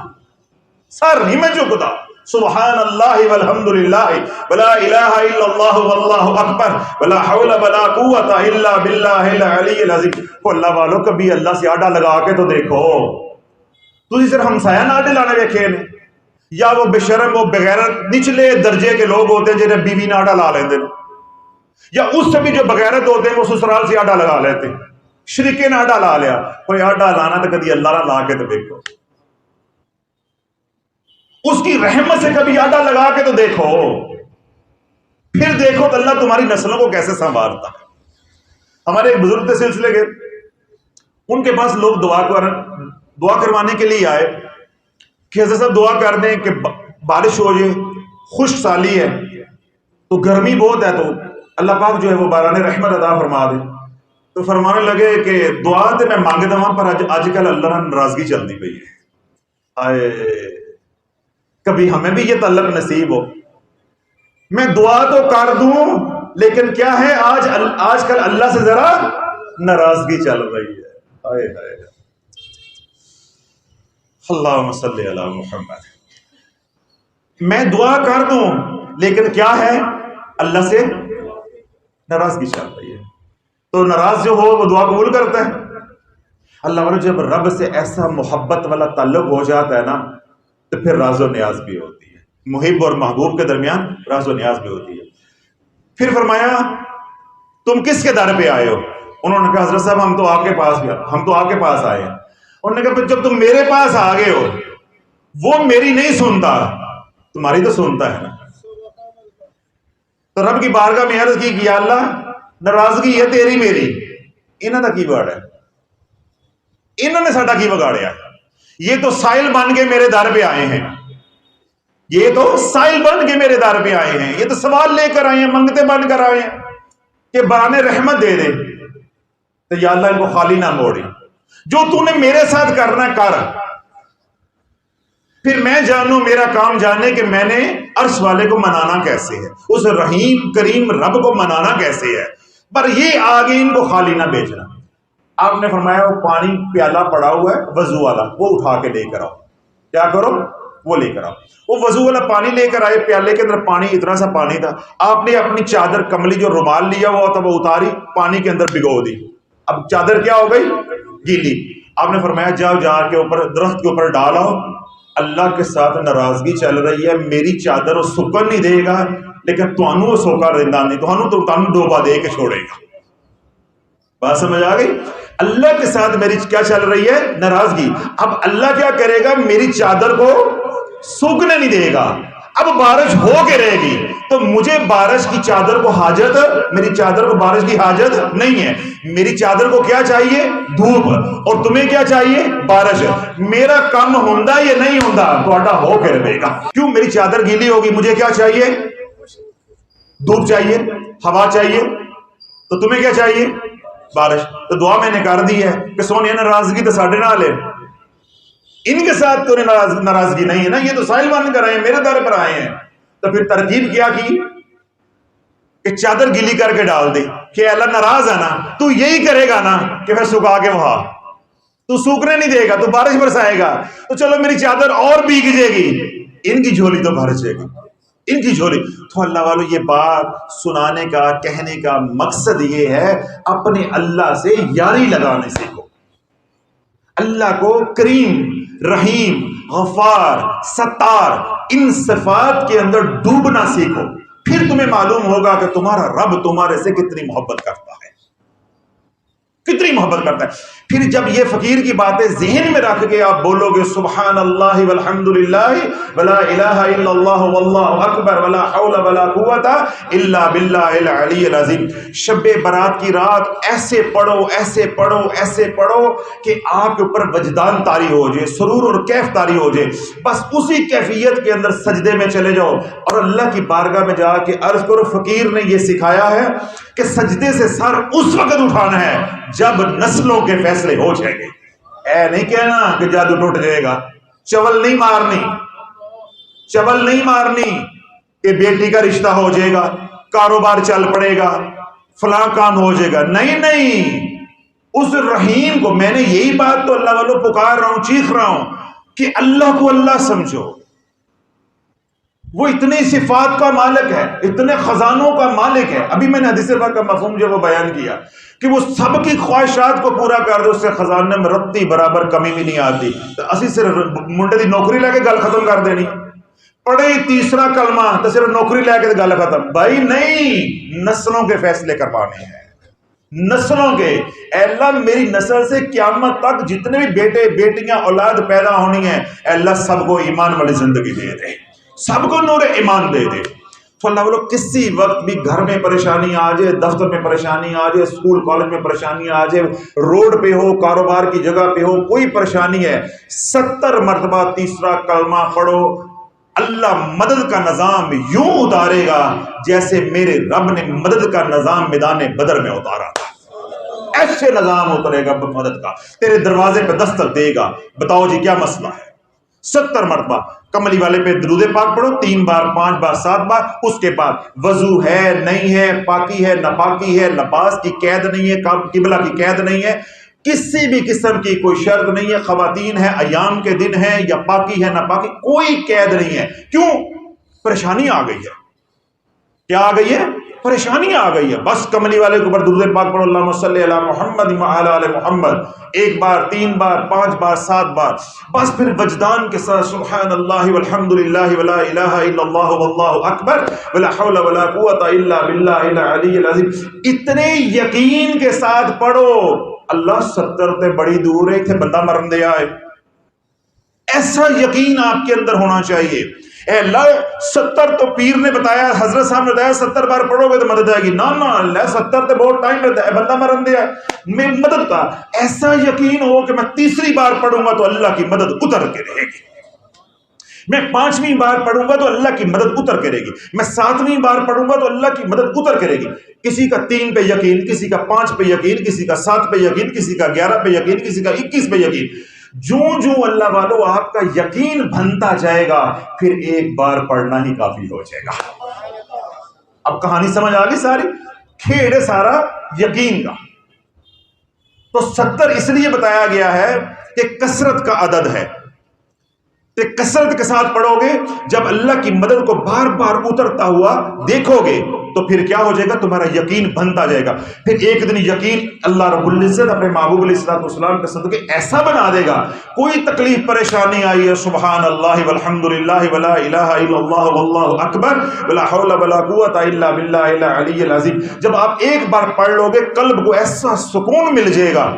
سر نہیں میں جھکتا۔ سبحان اللہ والحمدللہ ولا الہ الا اللہ واللہ اکبر ولا حول ولا قوت الا باللہ العلی العظیم۔ اللہ والوں کبھی اللہ سے آڈا لگا کے تو دیکھو، تھی صرف ہمسایہ نہ آڈے لانے ویکھے نے، یا وہ بے شرم، وہ بغیرت نچلے درجے کے لوگ ہوتے ہیں جنہیں بیوی نہ آڈا لا لیندے، یا اس سے بھی جو بغیرت ہوتے ہیں وہ سسرال سے آڈا لگا لیتے، شریکے نے آڈا لا لیا۔ کوئی آڈا لانا تو کبھی اللہ نہ لا کے تو دیکھو، اس کی رحمت سے کبھی آڈا لگا کے تو دیکھو، پھر دیکھو کہ اللہ تمہاری نسلوں کو کیسے سنوارتا ہے۔ ہمارے ایک بزرگ تھے سلسلے کے، ان کے پاس لوگ دعا کروانے کے لیے آئے کہ حضرت صاحب دعا کر دیں کہ بارش ہو جائے، خشک سالی ہے تو گرمی بہت ہے، تو اللہ پاک جو ہے وہ باران رحمت عطا فرما دے۔ تو فرمانے لگے کہ دعا تے میں مانگدا ہاں پر اج کل اللہ نال ناراضگی چلتی پئی ہے، آئے کبھی ہمیں بھی یہ تعلق نصیب ہو۔ میں دعا تو کر دوں لیکن کیا ہے آج کل اللہ سے ذرا ناراضگی چل رہی ہے، آئے ہائے اللہم صلی علی محمد۔ میں دعا کر دوں لیکن کیا ہے اللہ سے ناراضگی چل رہی ہے، تو ناراض جو ہو وہ دعا قبول کرتا ہے۔ اللہ والا جب رب سے ایسا محبت والا تعلق ہو جاتا ہے نا تو پھر راز و نیاز بھی ہوتی ہے، محب اور محبوب کے درمیان راز و نیاز بھی ہوتی ہے۔ پھر فرمایا تم کس کے در پہ آئے ہو؟ انہوں نے کہا حضرت صاحب ہم تو آپ کے پاس آئے ہیں۔ انہوں نے کہا جب تم میرے پاس آ گئے ہو، وہ میری نہیں سنتا، تمہاری تو سنتا ہے نا۔ تو رب کی بارگاہ میں عرض کی کہ یا اللہ ناراضگی ہے تیری میری، انہاں دا کی بڑ ہے، انہوں نے ساڈا کی بگاڑیا؟ یہ تو سائل بن کے میرے در پہ آئے ہیں، یہ تو سائل بن کے میرے در پہ آئے ہیں، یہ تو سوال لے کر آئے ہیں، منگتے بن کر آئے ہیں کہ برانے رحمت دے دے، تو یا اللہ ان کو خالی نہ موڑی، جو تو نے میرے ساتھ کرنا کر، پھر میں جانوں، میرا کام جانے کہ میں نے عرش والے کو منانا کیسے ہے، اس رحیم کریم رب کو منانا کیسے ہے، پر یہ آگے ان کو خالی نہ بھیجنا۔ آپ نے فرمایا وہ پانی پیالہ پڑا ہوا ہے وضو والا، وہ اٹھا کے لے کر آؤ، کیا کرو، وہ لے کر آؤ۔ وہ وضو والا پانی لے کر آئے، پیالے کے اندر پانی اتنا سا پانی تھا، آپ نے اپنی چادر کملی جو رومال لیا ہوا تھا وہ اتاری، پانی کے اندر بھگو دی، اب چادر کیا ہو گئی، گیلی۔ آپ نے فرمایا جاؤ جا کے اوپر درخت کے اوپر ڈالاؤ، اللہ کے ساتھ ناراضگی چل رہی ہے، میری چادر وہ سکن نہیں دے گا لیکن تانوں وہ سوکا رہندا نہیں، تانوں ڈوبا دے کے چھوڑے گا۔ بات سمجھ آ گئی؟ اللہ کے ساتھ میری کیا چل رہی ہے، ناراضگی۔ اب اللہ کیا کرے گا، میری چادر کو سوکھنے نہیں دے گا، اب بارش ہو کے رہے گی، تو مجھے بارش کی چادر کو حاجت، میری چادر کو بارش کی حاجت نہیں ہے، میری چادر کو کیا چاہیے، دھوپ، اور تمہیں کیا چاہیے، بارش۔ میرا کام ہوندا یا نہیں ہوندا، تہاڈا ہو کے رہے گا۔ کیوں، میری چادر گیلی ہوگی، مجھے کیا چاہیے، دھوپ چاہیے، ہوا چاہیے، تو تمہیں کیا چاہیے، بارش۔ تو دعا میں نے کر دی ہے کہ سونی ناراضگی تو ساڈے نال ہے، ان کے ساتھ تو ناراضگی نہیں ہے نا، یہ تو سائل بن کر آئے ہیں، میرے در پر آئے ہیں۔ تو پھر ترکیب کیا کی کہ چادر گیلی کر کے ڈال دی کہ اللہ ناراض ہے نا، تو یہی کرے گا نا کہ پھر سکھا کے وہاں تو سوکھنے نہیں دے گا، تو بارش برسائے گا، تو چلو میری چادر اور بھیگ جائے گی، ان کی جھولی تو بھر جائے گی، ان کی جھولی۔ تو اللہ والو یہ بات سنانے کا، کہنے کا مقصد یہ ہے، اپنے اللہ سے یاری لگانے سیکھو، اللہ کو کریم، رحیم، غفار، ستار، ان صفات کے اندر ڈوبنا سیکھو، پھر تمہیں معلوم ہوگا کہ تمہارا رب تمہارے سے کتنی محبت کرتا ہے، کتنی محبت کرتا ہے۔ پھر جب یہ فقیر کی باتیں ذہن میں رکھ کے آپ بولو گے سبحان اللہ والحمد للہ ولا الہ الا اللہ واللہ اکبر ولا حول ولا قوت الا باللہ العلی العظیم، شب برات کی رات ایسے پڑھو، ایسے پڑھو، ایسے پڑھو کہ آپ کے اوپر وجدان طاری ہو جائے، سرور اور کیف طاری ہو جائے، بس اسی کیفیت کے اندر سجدے میں چلے جاؤ اور اللہ کی بارگاہ میں جا کے عرض کرو فقیر نے یہ سکھایا ہے کہ سجدے سے سر اس وقت اٹھانا ہے جب نسلوں کے فیصلے ہو جائیں گے۔ اے نہیں کہنا کہ جادو ٹوٹ جائے گا، چول نہیں مارنی، چول نہیں مارنی کہ بیٹی کا رشتہ ہو جائے گا، کاروبار چل پڑے گا، فلاں کام ہو جائے گا، نہیں نہیں، اس رحیم کو، میں نے یہی بات تو اللہ والوں پکار رہا ہوں، چیخ رہا ہوں کہ اللہ کو اللہ سمجھو، وہ اتنی صفات کا مالک ہے، اتنے خزانوں کا مالک ہے۔ ابھی میں نے حدیث پاک کا مفہوم جو وہ بیان کیا کہ وہ سب کی خواہشات کو پورا کر دے، اس سے خزانے میں رتی برابر کمی بھی نہیں آتی، تو اسی صرف منڈے دی نوکری لے کے گل ختم کر دینی، پڑھے تیسرا کلمہ تو صرف نوکری لے کے گل ختم، بھائی نہیں، نسلوں کے فیصلے کروانے ہیں، نسلوں کے۔ اے اللہ میری نسل سے قیامت تک جتنے بھی بیٹے بیٹیاں اولاد پیدا ہونی ہیں، اے اللہ سب کو ایمان والی زندگی دے دے، سب کو نور ایمان دے دے۔ تو اللہ والو کسی وقت بھی گھر میں پریشانی آ جائے، دفتر میں پریشانی آ جائے، اسکول کالج میں پریشانی آ جائے، روڈ پہ ہو، کاروبار کی جگہ پہ ہو، کوئی پریشانی ہے، 70 مرتبہ تیسرا کلمہ پڑھو، اللہ مدد کا نظام یوں اتارے گا جیسے میرے رب نے مدد کا نظام میدان بدر میں اتارا تھا، ایسے نظام اترے گا مدد کا، تیرے دروازے پہ دستک دے گا، بتاؤ جی کیا مسئلہ ہے۔ 70 مرتبہ کملی والے پہ درود پاک پڑھو، 3 بار 5 بار 7 بار، اس کے بعد وضو ہے نہیں ہے، پاکی ہے ناپاکی ہے، لباس کی قید نہیں ہے، قبلہ کی قید نہیں ہے، کسی بھی قسم کی کوئی شرط نہیں ہے، خواتین ہیں، ایام کے دن ہیں، یا پاکی ہے ناپاکی، کوئی قید نہیں ہے۔ کیوں؟ پریشانی آ گئی ہے، کیا آ گئی ہے؟ پریشانی آ گئی ہے، بس کملی والے کے اوپر درود پاک پڑھو، اللہم صلی علی محمد وعلی آل محمد، 1 بار 3 بار 5 بار 7 بار، بس پھر وجدان کے ساتھ سبحان اللہ والحمد للہ ولا الہ الا اللہ واللہ اکبر ولا حول ولا قوت الا باللہ العلی العظیم، اتنے یقین کے ساتھ پڑھو اللہ 70 تے بڑی دور ہے، اتنے بندہ مرن دے آئے، ایسا یقین آپ کے اندر ہونا چاہیے، اے اللہ 70 تو پیر نے بتایا، حضرت صاحب نے بتایا 70 بار پڑھو گے تو مدد آئے گی، نا اللہ 70 تو بہت ٹائم لگتا ہے، بندہ مرن دیا میں مدد کا ایسا یقین ہو کہ میں تیسری بار پڑھوں گا تو اللہ کی مدد اتر کے رہے گی، میں 5ویں بار پڑھوں گا تو اللہ کی مدد اتر کرے گی، میں 7ویں بار پڑھوں گا تو اللہ کی مدد اتر کرے گی۔ کسی کا 3 پہ یقین، کسی کا 5 پہ یقین، کسی کا 7 پہ یقین، کسی کا 11 پہ یقین، کسی کا 21 پہ یقین۔ جو اللہ والو آپ کا یقین بنتا جائے گا پھر ایک بار پڑھنا ہی کافی ہو جائے گا۔ اب کہانی سمجھ آ گئی ساری، کھیڑ ہے سارا یقین کا۔ تو 70 اس لیے بتایا گیا ہے کہ کثرت کا عدد ہے، کہ کثرت کے ساتھ پڑھو گے، جب اللہ کی مدد کو بار بار اترتا ہوا دیکھو گے تو پھر کیا ہو جائے گا، تمہارا یقین بنتا جائے گا۔ پھر ایک دن یقین اللہ رب العزت اپنے محبوب علیہ الصلوۃ والسلام کے صدقے ایسا بنا دے گا، کوئی تکلیف پریشانی آئی ہے، سبحان اللہ والحمد للہ ولا الہ الا اللہ واللہ اکبر ولا حول ولا قوت الا باللہ العلی العظیم، جب آپ ایک بار پڑھ لو گے قلب کو ایسا سکون مل جائے گا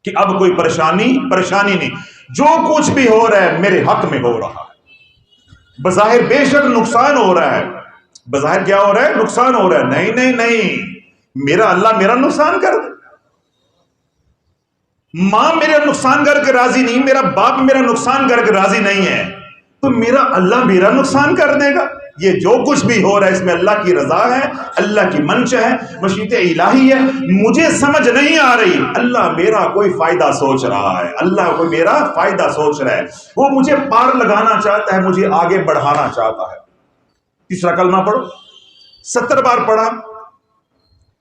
کہ اب کوئی پریشانی نہیں، جو کچھ بھی ہو رہا ہے میرے حق میں ہو رہا ہے، بظاہر بے شک نقصان ہو رہا ہے، بظاہر کیا ہو رہا ہے، نقصان ہو رہا ہے، نہیں میرا اللہ میرا نقصان کر دے، ماں میرا نقصان کر کے راضی نہیں، میرا باپ میرا نقصان کر کے راضی نہیں ہے، تو میرا اللہ میرا نقصان کر دے گا۔ یہ جو کچھ بھی ہو رہا ہے اس میں اللہ کی رضا ہے، اللہ کی منشا ہے، مشیت الہی ہے، مجھے سمجھ نہیں آ رہی، اللہ میرا کوئی فائدہ سوچ رہا ہے، اللہ کوئی میرا فائدہ سوچ رہا ہے، وہ مجھے پار لگانا چاہتا ہے، مجھے آگے بڑھانا چاہتا ہے۔ تیسرا کلمہ پڑھو، 70 بار پڑھا،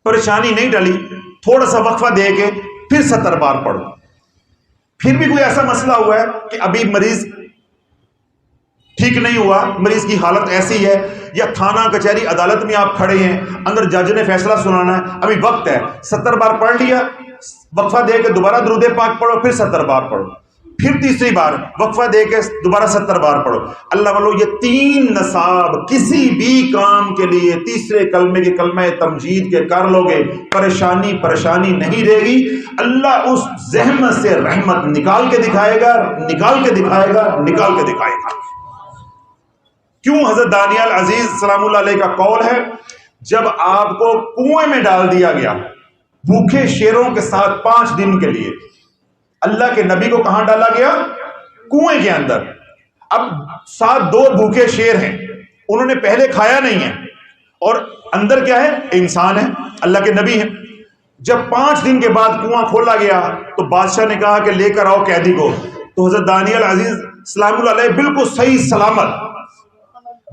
پریشانی نہیں ٹلی، تھوڑا سا وقفہ دے کے پھر 70 بار پڑھو۔ پھر بھی کوئی ایسا مسئلہ ہوا ہے کہ ابھی مریض ٹھیک نہیں ہوا، مریض کی حالت ایسی ہے، یا تھانہ کچہری عدالت میں آپ کھڑے ہیں، اندر جج نے فیصلہ سنانا ہے، ابھی وقت ہے، 70 بار پڑھ لیا، وقفہ دے کے دوبارہ درود پاک پڑھو، پھر 70 بار پڑھو، پھر تیسری بار وقفہ دے کے دوبارہ 70 بار پڑھو۔ اللہ والو یہ 3 نصاب کسی بھی کام کے لیے تیسرے کلمے کے کلمہ تمجید کے کر لو گے، پریشانی نہیں رہے گی، اللہ اس زحمت سے رحمت نکال کے دکھائے گا۔ کیوں حضرت دانیال عزیز سلام اللہ علیہ کا قول ہے، جب آپ کو کنویں میں ڈال دیا گیا بھوکے شیروں کے ساتھ 5 دن کے لیے، اللہ کے نبی کو کہاں ڈالا گیا؟ کنویں کے اندر۔ اب 2 بھوکے شیر ہیں، انہوں نے پہلے کھایا نہیں ہے، اور اندر کیا ہے؟ انسان ہے، اللہ کے نبی ہیں۔ جب 5 دن کے بعد کنواں کھولا گیا تو بادشاہ نے کہا کہ لے کر آؤ قیدی کو، تو حضرت دانیال عزیز سلام اللہ علیہ بالکل صحیح سلامت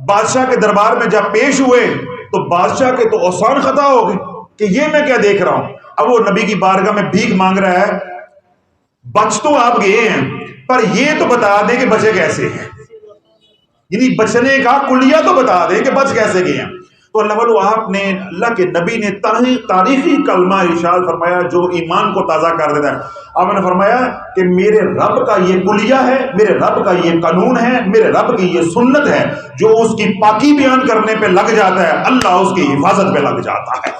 بادشاہ کے دربار میں جب پیش ہوئے تو بادشاہ کے تو اوسان خطا ہو گئے کہ یہ میں کیا دیکھ رہا ہوں۔ اب وہ نبی کی بارگاہ میں بھیک مانگ رہا ہے، بچ تو آپ گئے ہیں پر یہ تو بتا دیں کہ بچے کیسے ہیں، یعنی بچنے کا کلیہ تو بتا دیں کہ بچ کیسے گئے ہیں۔ تو اللہ والو آپ نے، اللہ کے نبی نے تاریخی کلمہ ارشاد فرمایا جو ایمان کو تازہ کر دیتا ہے۔ آپ نے فرمایا کہ میرے رب کا یہ کلیہ ہے، میرے رب کا یہ قانون ہے، میرے رب کی یہ سنت ہے، جو اس کی پاکی بیان کرنے پہ لگ جاتا ہے اللہ اس کی حفاظت پہ لگ جاتا ہے۔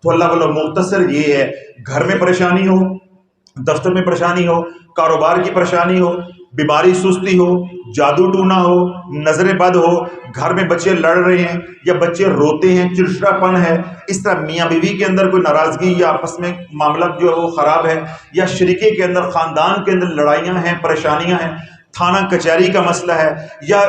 تو اللہ والو مختصر یہ ہے، گھر میں پریشانی ہو، دفتر میں پریشانی ہو، کاروبار کی پریشانی ہو، بیماری سستی ہو، جادو ٹونا ہو، نظر بد ہو، گھر میں بچے لڑ رہے ہیں یا بچے روتے ہیں، چڑچڑا پن ہے، اس طرح میاں بیوی کے اندر کوئی ناراضگی یا آپس میں معاملہ جو ہے وہ خراب ہے، یا شریکے کے اندر، خاندان کے اندر لڑائیاں ہیں، پریشانیاں ہیں، تھانہ کچہری کا مسئلہ ہے، یا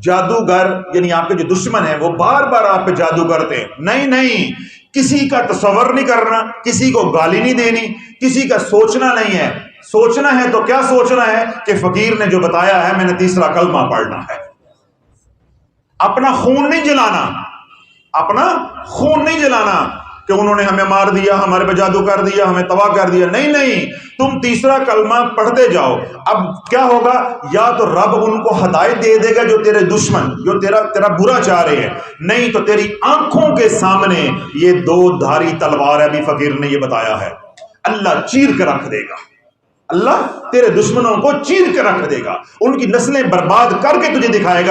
جادوگر یعنی آپ کے جو دشمن ہیں وہ بار بار آپ پہ جادو کرتے ہیں، نہیں کسی کا تصور نہیں کرنا، کسی کو گالی نہیں دینی، کسی کا سوچنا نہیں ہے۔ سوچنا ہے تو کیا سوچنا ہے کہ فقیر نے جو بتایا ہے میں نے تیسرا کلمہ پڑھنا ہے۔ اپنا خون نہیں جلانا کہ انہوں نے ہمیں مار دیا، ہمارے پہ جادو کر دیا، ہمیں تباہ کر دیا، نہیں تم تیسرا کلمہ پڑھتے جاؤ۔ اب کیا ہوگا؟ یا تو رب ان کو ہدایت دے دے گا جو تیرے دشمن، جو تیرا برا چاہ رہے ہیں، نہیں تو تیری آنکھوں کے سامنے یہ 2 دھاری تلوار ہے، ابھی فقیر نے یہ بتایا ہے، اللہ چیر کر رکھ دے گا، اللہ تیرے دشمنوں کو چیر کے رکھ دے گا، ان کی نسلیں برباد کر کے تجھے دکھائے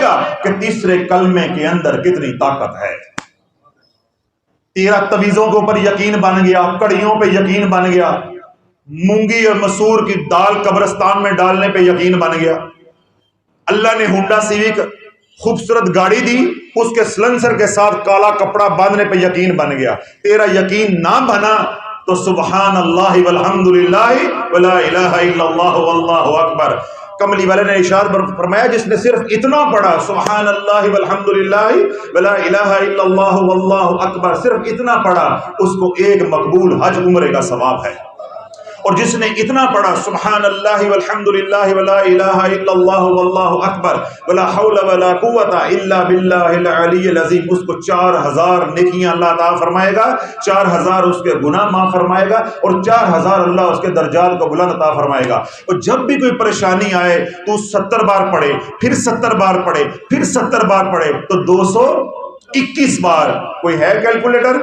گا کہ تیسرے کلمے کے اندر کتنی طاقت ہے۔ تیرا تویزوں کے اوپر یقین بن گیا، کڑیوں پہ یقین بن گیا، مونگی اور مسور کی دال قبرستان میں ڈالنے پہ یقین بن گیا، اللہ نے ہونڈا سیوک خوبصورت گاڑی دی، اس کے سلنسر کے ساتھ کالا کپڑا باندھنے پہ یقین بن گیا، تیرا یقین نہ بنا تو سبحان اللہ والحمدللہ ولا الہ الا اللہ واللہ اکبر۔ کملی والے نے ارشاد فرمایا جس نے صرف اتنا پڑھا سبحان اللہ والحمدللہ ولا الہ الا اللہ واللہ اکبر، صرف اتنا پڑھا، اس کو ایک مقبول حج عمرے کا ثواب ہے۔ اور جس نے اتنا پڑھا سبحان اللہ والحمدللہ ولا الہ الا اللہ واللہ اکبر ولا حول ولا قوت الا باللہ العلی العظیم، اس کو 4000 نیکیاں اللہ عطا فرمائے گا، 4000 اس کے گناہ معاف فرمائے گا، اور 4000 اللہ اس کے درجات کو بلند عطا فرمائے گا۔ اور جب بھی کوئی پریشانی آئے تو 70 بار پڑھے، پھر 70 بار پڑھے، پھر 70 بار پڑھے، تو 221 بار۔ کوئی ہے کیلکولیٹر؟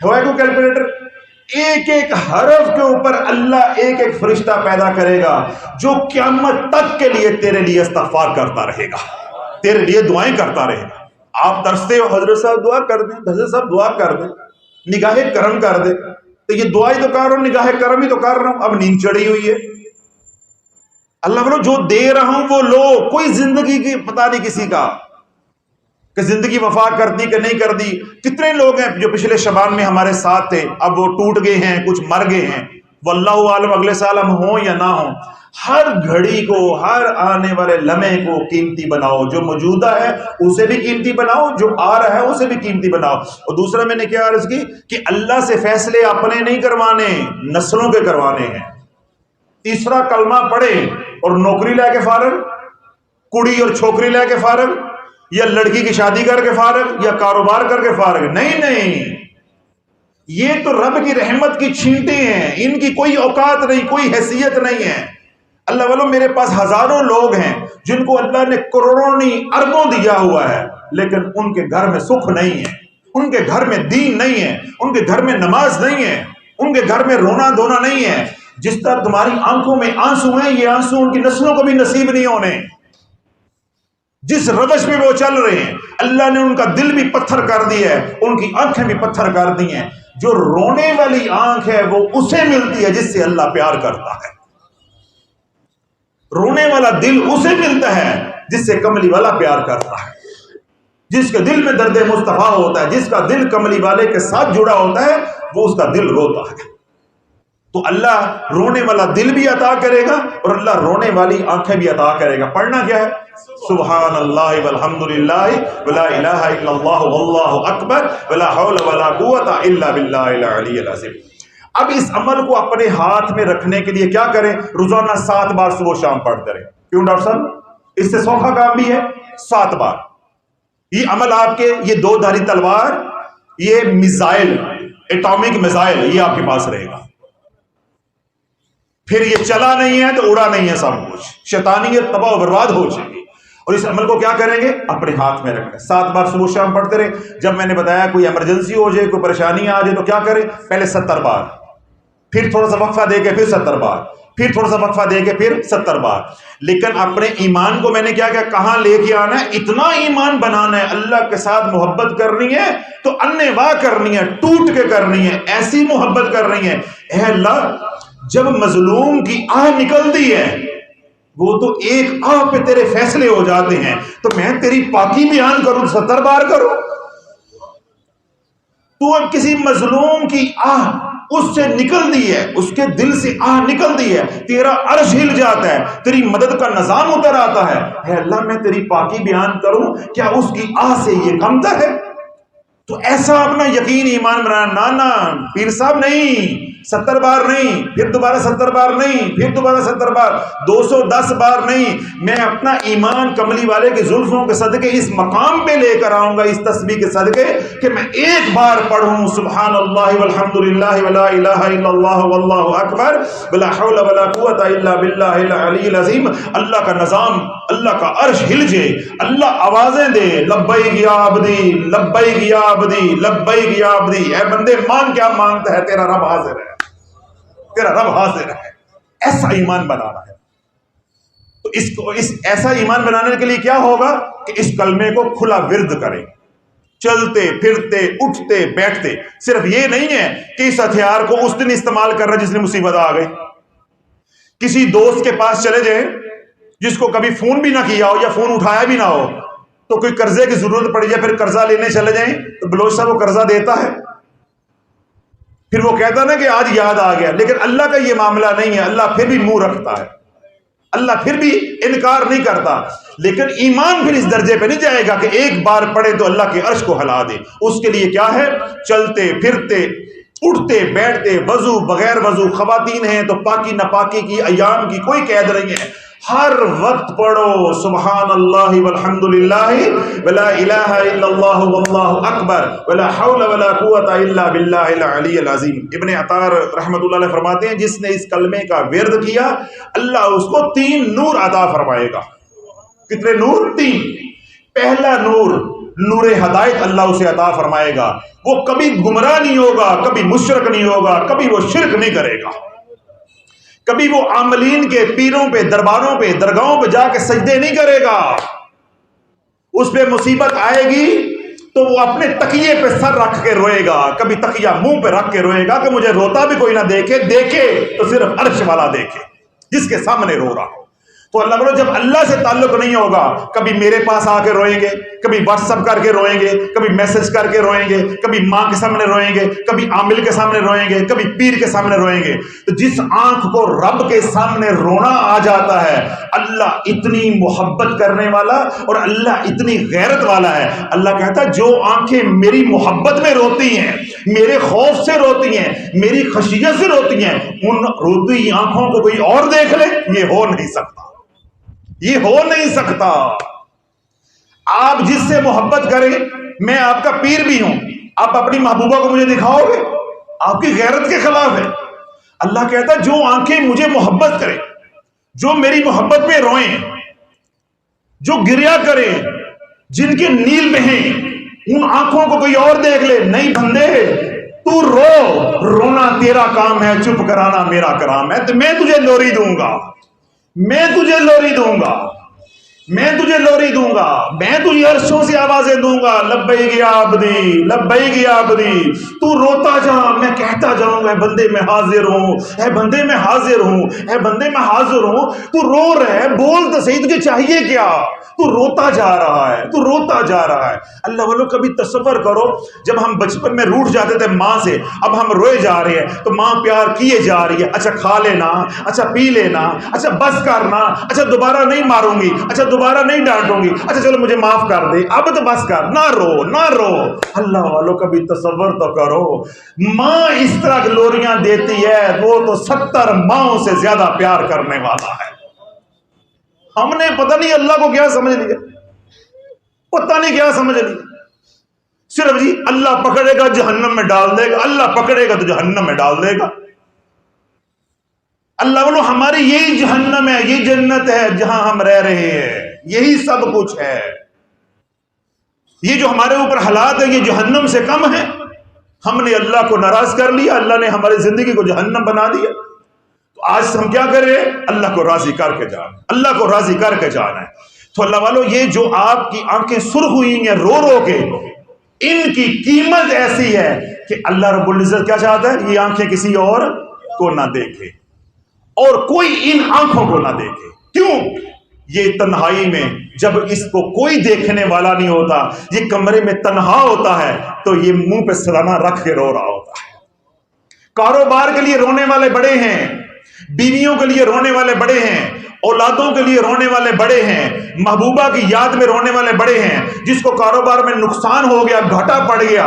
ہے کوئی کیلکولیٹر؟ ایک ایک حرف کے اوپر اللہ ایک ایک فرشتہ پیدا کرے گا جو قیامت تک کے لیے تیرے لیے استغفار کرتا رہے گا، تیرے لیے دعائیں کرتا رہے گا۔ آپ ترستے ہو حضرت صاحب دعا کر دیں، حضرت صاحب دعا کر دیں، نگاہ کرم کر دیں، تو یہ دعائی تو کر رہا ہوں، نگاہ کرم ہی تو کر رہا ہوں، اب نیند چڑھی ہوئی ہے۔ اللہ بولو جو دے رہا ہوں وہ لو، کوئی زندگی کی پتہ نہیں کسی کا کہ زندگی وفا کرتی کہ نہیں کرتی۔ کتنے لوگ ہیں جو پچھلے شبان میں ہمارے ساتھ تھے، اب وہ ٹوٹ گئے ہیں، کچھ مر گئے ہیں، واللہ عالم اگلے سال ہم ہوں یا نہ ہوں۔ ہر گھڑی کو، ہر آنے والے لمحے کو قیمتی بناؤ، جو موجودہ ہے اسے بھی قیمتی بناؤ، جو آ رہا ہے اسے بھی قیمتی بناؤ۔ اور دوسرا میں نے کیا عرض کی کہ اللہ سے فیصلے اپنے نہیں کروانے، نسلوں کے کروانے ہیں۔ تیسرا کلمہ پڑھے اور نوکری لے کے فارغ، کڑی اور چھوکری لے کے فارغ، یا لڑکی کی شادی کر کے فارغ، یا کاروبار کر کے فارغ، نہیں، یہ تو رب کی رحمت کی چھینٹیں ہیں، ان کی کوئی اوقات نہیں، کوئی حیثیت نہیں ہے۔ اللہ والوں میرے پاس ہزاروں لوگ ہیں جن کو اللہ نے کروڑوں نہیں اربوں دیا ہوا ہے، لیکن ان کے گھر میں سکھ نہیں ہے، ان کے گھر میں دین نہیں ہے، ان کے گھر میں نماز نہیں ہے، ان کے گھر میں رونا دھونا نہیں ہے۔ جس طرح تمہاری آنکھوں میں آنسو ہیں، یہ آنسو ان کی نسلوں کو بھی نصیب نہیں ہونے۔ جس روش میں وہ چل رہے ہیں اللہ نے ان کا دل بھی پتھر کر دیا ہے، ان کی آنکھیں بھی پتھر کر دی ہیں۔ جو رونے والی آنکھ ہے وہ اسے ملتی ہے جس سے اللہ پیار کرتا ہے، رونے والا دل اسے ملتا ہے جس سے کملی والا پیار کرتا ہے، جس کے دل میں درد مصطفیٰ ہوتا ہے، جس کا دل کملی والے کے ساتھ جڑا ہوتا ہے وہ اس کا دل روتا ہے۔ تو اللہ رونے والا دل بھی عطا کرے گا اور اللہ رونے والی آنکھیں بھی عطا کرے گا۔ پڑھنا کیا ہے؟ سبحان اللہ والحمدللہ ولا الہ الا اللہ واللہ اکبر ولا حول ولا قوت الا باللہ العلی العظیم۔ اب اس عمل کو اپنے ہاتھ میں رکھنے کے لیے کیا کریں؟ روزانہ 7 بار صبح شام پڑھتے رہیں۔ کیوں ڈاکٹر صاحب؟ اس سے سوکھا کام بھی ہے، 7 بار۔ یہ عمل آپ کے، یہ 2 دھاری تلوار، یہ میزائل، ایٹامک میزائل، یہ آپ کے پاس رہے گا۔ پھر یہ چلا نہیں ہے تو اڑا نہیں ہے سب کچھ، شیطانیت تباہ و برباد ہو جائے گی۔ اور اس عمل کو کیا کریں گے؟ اپنے ہاتھ میں رکھیں، 7 بار صبح شام پڑھتے رہیں۔ جب میں نے بتایا کوئی ایمرجنسی ہو جائے، کوئی پریشانی آ جائے تو کیا کریں؟ پہلے 70 بار، پھر تھوڑا سا وقفہ دے کے پھر 70 بار، پھر تھوڑا سا وقفہ دے کے پھر 70 بار۔ لیکن اپنے ایمان کو میں نے کیا کہاں لے کے آنا ہے؟ اتنا ایمان بنانا ہے، اللہ کے ساتھ محبت کرنی ہے تو انواع کرنی ہے، ٹوٹ کے کرنی ہے، ایسی محبت کرنی ہے۔ اے اللہ، جب مظلوم کی آہ نکلتی ہے وہ تو ایک آہ پہ تیرے فیصلے ہو جاتے ہیں، تو میں تیری پاکی بیان کروں 70 بار کروں؟ تو اب کسی مظلوم کی آہ اس سے نکلتی ہے، اس کے دل سے آہ نکلتی ہے، تیرا عرش ہل جاتا ہے، تیری مدد کا نظام اتر آتا ہے۔ اے اللہ میں تیری پاکی بیان کروں، کیا اس کی آہ سے یہ کمتا ہے؟ تو ایسا اپنا یقین ایمان بنانا، نانا پیر صاحب نہیں، 70 بار نہیں، پھر دوبارہ 70 بار نہیں، پھر دوبارہ 70 بار، 210 بار نہیں۔ میں اپنا ایمان کملی والے کے زلفوں کے صدقے اس مقام پہ لے کر آؤں گا، اس تسبیح کے صدقے، کہ میں ایک بار پڑھوں سبحان اللہ والحمدللہ ولا الہ الا اللہ واللہ اکبر ولا حول ولا قوت الا باللہ العلی العظیم۔ اللہ کا نظام، اللہ کا عرش ہل جائے، اللہ آوازیں دے، لبیک یا عبدی، لبیک یا عبدی، لبیک یا عبدی۔ اے بندے مانگ، کیا مانگتا ہے؟ تیرا رب حاضر ہے، تیرا رب حاضر ہے۔ ایسا ایمان بنانا ہے۔ تو اس ایسا ایمان بنانے کے لیے کیا ہوگا کہ اس کلمے کو کھلا ورد کریں، چلتے پھرتے اٹھتے بیٹھتے۔ صرف یہ نہیں ہے کہ اس ہتھیار کو اس دن استعمال کر رہا جس نے مصیبت آ گئی، کسی دوست کے پاس چلے جائیں، جس کو کبھی فون بھی نہ کیا ہو یا فون اٹھایا بھی نہ ہو، تو کوئی قرضے کی ضرورت پڑ جائے، پھر قرضہ لینے چلے جائیں تو بلوچ صاحب وہ قرضہ دیتا ہے، پھر وہ کہتا نا کہ آج یاد آ گیا. لیکن اللہ کا یہ معاملہ نہیں ہے، اللہ پھر بھی منہ رکھتا ہے، اللہ پھر بھی انکار نہیں کرتا. لیکن ایمان پھر اس درجے پہ نہیں جائے گا کہ ایک بار پڑھے تو اللہ کے عرش کو ہلا دے. اس کے لیے کیا ہے؟ چلتے پھرتے اٹھتے بیٹھتے، وضو بغیر وضو، خواتین ہیں تو پاکی ناپاکی کی ایام کی کوئی قید نہیں ہے، ہر وقت پڑھو سبحان اللہ والحمد للہ ولا الہ الا اللہ واللہ اکبر ولا حول ولا قوت الا باللہ العلی العظیم. ابن عطار رحمۃ اللہ علیہ فرماتے ہیں جس نے اس کلمے کا ورد کیا اللہ اس کو 3 نور عطا فرمائے گا. کتنے نور؟ 3. پہلا نور نور ہدایت اللہ اسے عطا فرمائے گا، وہ کبھی گمراہ نہیں ہوگا، کبھی مشرک نہیں ہوگا، کبھی وہ شرک نہیں کرے گا، کبھی وہ عاملین کے پیروں پہ، درباروں پہ، درگاہوں پہ جا کے سجدے نہیں کرے گا. اس پہ مصیبت آئے گی تو وہ اپنے تکیے پہ سر رکھ کے روئے گا، کبھی تکیہ منہ پہ رکھ کے روئے گا کہ مجھے روتا بھی کوئی نہ دیکھے، دیکھے تو صرف عرش والا دیکھے جس کے سامنے رو رہا ہو. تو اللہ بولو جب اللہ سے تعلق نہیں ہوگا، کبھی میرے پاس آ کے روئیں گے، کبھی واٹس ایپ کر کے روئیں گے، کبھی میسج کر کے روئیں گے، کبھی ماں کے سامنے روئیں گے، کبھی عامل کے سامنے روئیں گے، کبھی پیر کے سامنے روئیں گے. تو جس آنکھ کو رب کے سامنے رونا آ جاتا ہے، اللہ اتنی محبت کرنے والا اور اللہ اتنی غیرت والا ہے، اللہ کہتا ہے جو آنکھیں میری محبت میں روتی ہیں، میرے خوف سے روتی ہیں، میری خشیت سے روتی ہیں، ان روتی آنکھوں کو کوئی اور دیکھ لے، یہ ہو نہیں سکتا، یہ ہو نہیں سکتا. آپ جس سے محبت کریں، میں آپ کا پیر بھی ہوں، آپ اپنی محبوبہ کو مجھے دکھاؤ گے؟ آپ کی غیرت کے خلاف ہے. اللہ کہتا ہے جو آنکھیں مجھے محبت کریں، جو میری محبت میں روئیں، جو گریا کریں، جن کے نیل بہیں، ان آنکھوں کو کوئی اور دیکھ لے. نہیں بندے، تو رو، رونا تیرا کام ہے، چپ کرانا میرا کرام ہے. تو میں تجھے لوری دوں گا، میں تجھے لوری دوں گا، میں تجھے لوری دوں گا، میں تجھے عرشوں سے آوازیں دوں گا لبیک یا عبدی لبیک یا عبدی. تو روتا جا، میں کہتا جاؤں گا اے بندے میں حاضر ہوں، اے بندے میں حاضر ہوں، اے بندے میں حاضر ہوں. تو رو رہے، بول تو صحیح، تجھے چاہیے کیا؟ تو روتا جا رہا ہے، تو روتا جا رہا ہے. اللہ والو کبھی تصور کرو جب ہم بچپن میں روٹھ جاتے تھے ماں سے، اب ہم روئے جا رہے ہیں تو ماں پیار کیے جا رہی ہے، اچھا کھا لینا، اچھا پی لینا، اچھا بس کرنا، اچھا دوبارہ نہیں ماروں گی، اچھا دوبارہ نہیں ڈانٹوں گی، اچھا چلو مجھے معاف کر دے، اب تو بس کر، نہ رو نہ رو. اللہ والو کبھی تصور تو کرو، ماں اس طرح گلوریاں دیتی ہے، وہ تو 70 ماؤں سے زیادہ پیار کرنے والا ہے. ہم نے پتہ نہیں اللہ کو کیا سمجھ لیا، پتہ نہیں کیا سمجھ لیا. صرف جی اللہ پکڑے گا جہنم میں ڈال دے گا، اللہ پکڑے گا تو جہنم میں ڈال دے گا. اللہ بولو ہماری یہی جہنم ہے، یہ جنت ہے جہاں ہم رہ رہے ہیں، یہی سب کچھ ہے. یہ جو ہمارے اوپر حالات ہیں یہ جہنم سے کم ہے. ہم نے اللہ کو ناراض کر لیا، اللہ نے ہماری زندگی کو جہنم بنا دیا. تو آج ہم کیا کریں؟ اللہ کو راضی کر کے جانا، اللہ کو راضی کر کے جانا ہے. تو اللہ والو یہ جو آپ کی آنکھیں سرخ ہوئی ہیں رو رو کے، ان کی قیمت ایسی ہے کہ اللہ رب العزت کیا چاہتا ہے؟ یہ آنکھیں کسی اور کو نہ دیکھے اور کوئی ان آنکھوں کو نہ دیکھے. کیوں؟ یہ تنہائی میں جب اس کو کوئی دیکھنے والا نہیں ہوتا، یہ کمرے میں تنہا ہوتا ہے تو یہ منہ پہ سلامہ رکھ کے رو رہا ہوتا ہے. کاروبار کے لیے رونے والے بڑے ہیں، بیویوں کے لیے رونے والے بڑے ہیں، اولادوں کے لیے رونے والے بڑے ہیں، محبوبہ کی یاد میں رونے والے بڑے ہیں. جس کو کاروبار میں نقصان ہو گیا، گھاٹا پڑ گیا،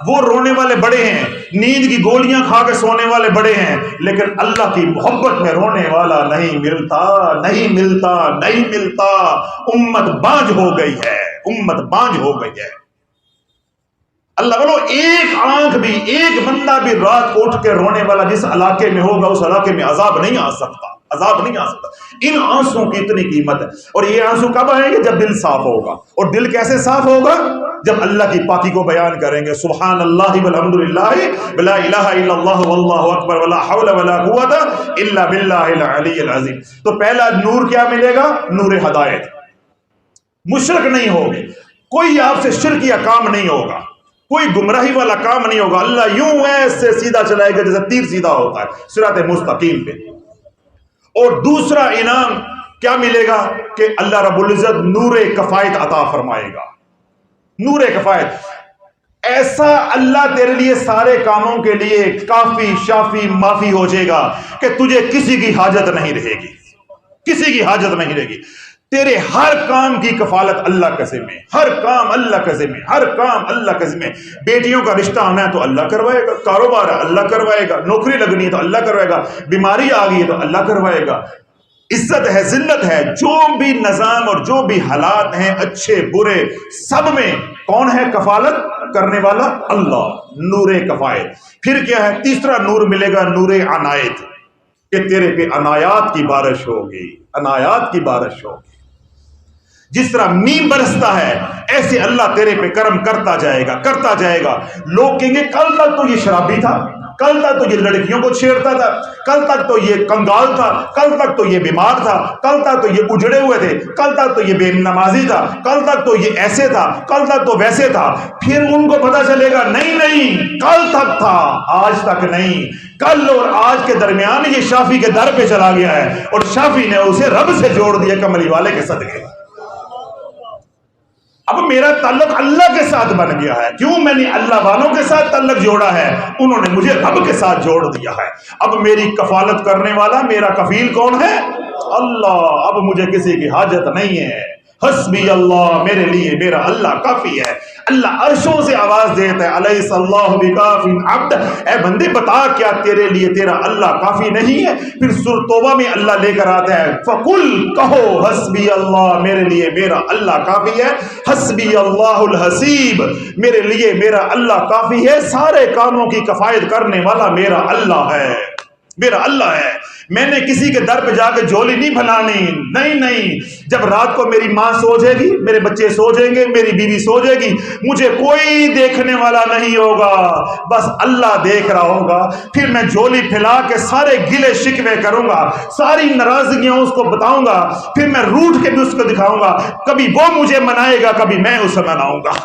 وہ رونے والے بڑے ہیں. نیند کی گولیاں کھا کے سونے والے بڑے ہیں. لیکن اللہ کی محبت میں رونے والا نہیں ملتا، نہیں ملتا، نہیں ملتا. امت بانج ہو گئی ہے، امت بانج ہو گئی ہے. اللہ بولو ایک آنکھ بھی، ایک بندہ بھی رات کو اٹھ کے رونے والا جس علاقے میں ہوگا اس علاقے میں عذاب نہیں آ سکتا، عذاب نہیں آ سکتا. ان آنسوں کی اتنی قیمت ہے. اور یہ آنسو کب آئیں گے؟ جب دل صاف ہوگا. اور دل کیسے صاف ہوگا؟ جب اللہ کی پاکی کو بیان کریں گے. سبحان اللہ والحمد للہ ولا الہ الا اللہ واللہ اکبر ولا حول ولا قوت الا باللہ العلی العظیم. تو پہلا نور کیا ملے گا؟ نور ہدایت. مشرک نہیں ہوگے، کوئی آپ سے شرک یا کام نہیں ہوگا، کوئی گمراہی والا کام نہیں ہوگا. اللہ یوں ایسے سیدھا چلائے گا جیسے تیر سیدھا ہوتا ہے صراط مستقیم پہ. اور دوسرا انعام کیا ملے گا کہ اللہ رب العزت نور کفایت عطا فرمائے گا. نور کفایت ایسا اللہ تیرے لیے سارے کاموں کے لیے کافی شافی معافی ہو جائے گا کہ تجھے کسی کی حاجت نہیں رہے گی. کسی کی حاجت نہیں رہے گی. تیرے ہر کام کی کفالت اللہ کا ذمہ، ہر کام اللہ کا ذمہ، ہر کام اللہ کا ذمہ. بیٹیوں کا رشتہ آنا ہے تو اللہ کروائے گا، کاروبار ہے اللہ کروائے گا، نوکری لگنی ہے تو اللہ کروائے گا، بیماری آ گئی ہے تو اللہ کروائے گا. عزت ہے، ذلت ہے، جو بھی نظام اور جو بھی حالات ہیں اچھے برے سب میں کون ہے کفالت کرنے والا؟ اللہ. نور کفایت. پھر کیا ہے؟ تیسرا نور ملے گا، نور عنایت، کہ تیرے پہ عنایات کی بارش ہوگی، عنایات کی بارش ہوگی. جس طرح میم برستا ہے ایسے اللہ تیرے پہ کرم کرتا جائے گا، کرتا جائے گا. لوگ کہیں گے کل تک تو یہ شرابی تھا، کل تک تو یہ لڑکیوں کو چھیڑتا تھا، کل تک تو یہ کنگال تھا، کل تک تو یہ بیمار تھا، کل تک تو یہ اجڑے ہوئے تھے، کل تک تو یہ بے نمازی تھا، کل تک تو یہ ایسے تھا، کل تک تو ویسے تھا. پھر ان کو پتا چلے گا نہیں نہیں، کل تک تھا آج تک نہیں. کل اور آج کے درمیان یہ شافی کے در پہ چلا گیا ہے اور شافی نے اسے رب سے جوڑ دیا کملی والے کے صدقے. اب میرا تعلق اللہ کے ساتھ بن گیا ہے. کیوں؟ میں نے اللہ والوں کے ساتھ تعلق جوڑا ہے، انہوں نے مجھے رب کے ساتھ جوڑ دیا ہے. اب میری کفالت کرنے والا میرا کفیل کون ہے؟ اللہ. اب مجھے کسی کی حاجت نہیں ہے. حسبی اللہ، میرے لیے میرا اللہ کافی ہے. اللہ عرشوں سے آواز دیتا ہے الیس اللہ بکاف عبد، اے بندے بتا کیا تیرے لیے تیرا اللہ کافی نہیں ہے؟ پھر سورۃ توبہ میں اللہ لے کر آتا ہے فقل، کہو حسبی اللہ، میرے لیے میرا اللہ کافی ہے. حسبی اللہ الحسیب، میرے لیے میرا اللہ کافی ہے. سارے کاموں کی کفایت کرنے والا میرا اللہ ہے، میرا اللہ ہے. میں نے کسی کے در پہ جا کے جھولی نہیں بھلانی. نہیں نہیں، جب رات کو میری ماں سو جائے گی، میرے بچے سو جائیں گے، میری بیوی سو جائے گی، مجھے کوئی دیکھنے والا نہیں ہوگا، بس اللہ دیکھ رہا ہوگا. پھر میں جھولی پھیلا کے سارے گلے شکوے کروں گا، ساری ناراضگیاں اس کو بتاؤں گا، پھر میں روٹھ کے بھی اس کو دکھاؤں گا. کبھی وہ مجھے منائے گا، کبھی میں اسے مناؤں گا.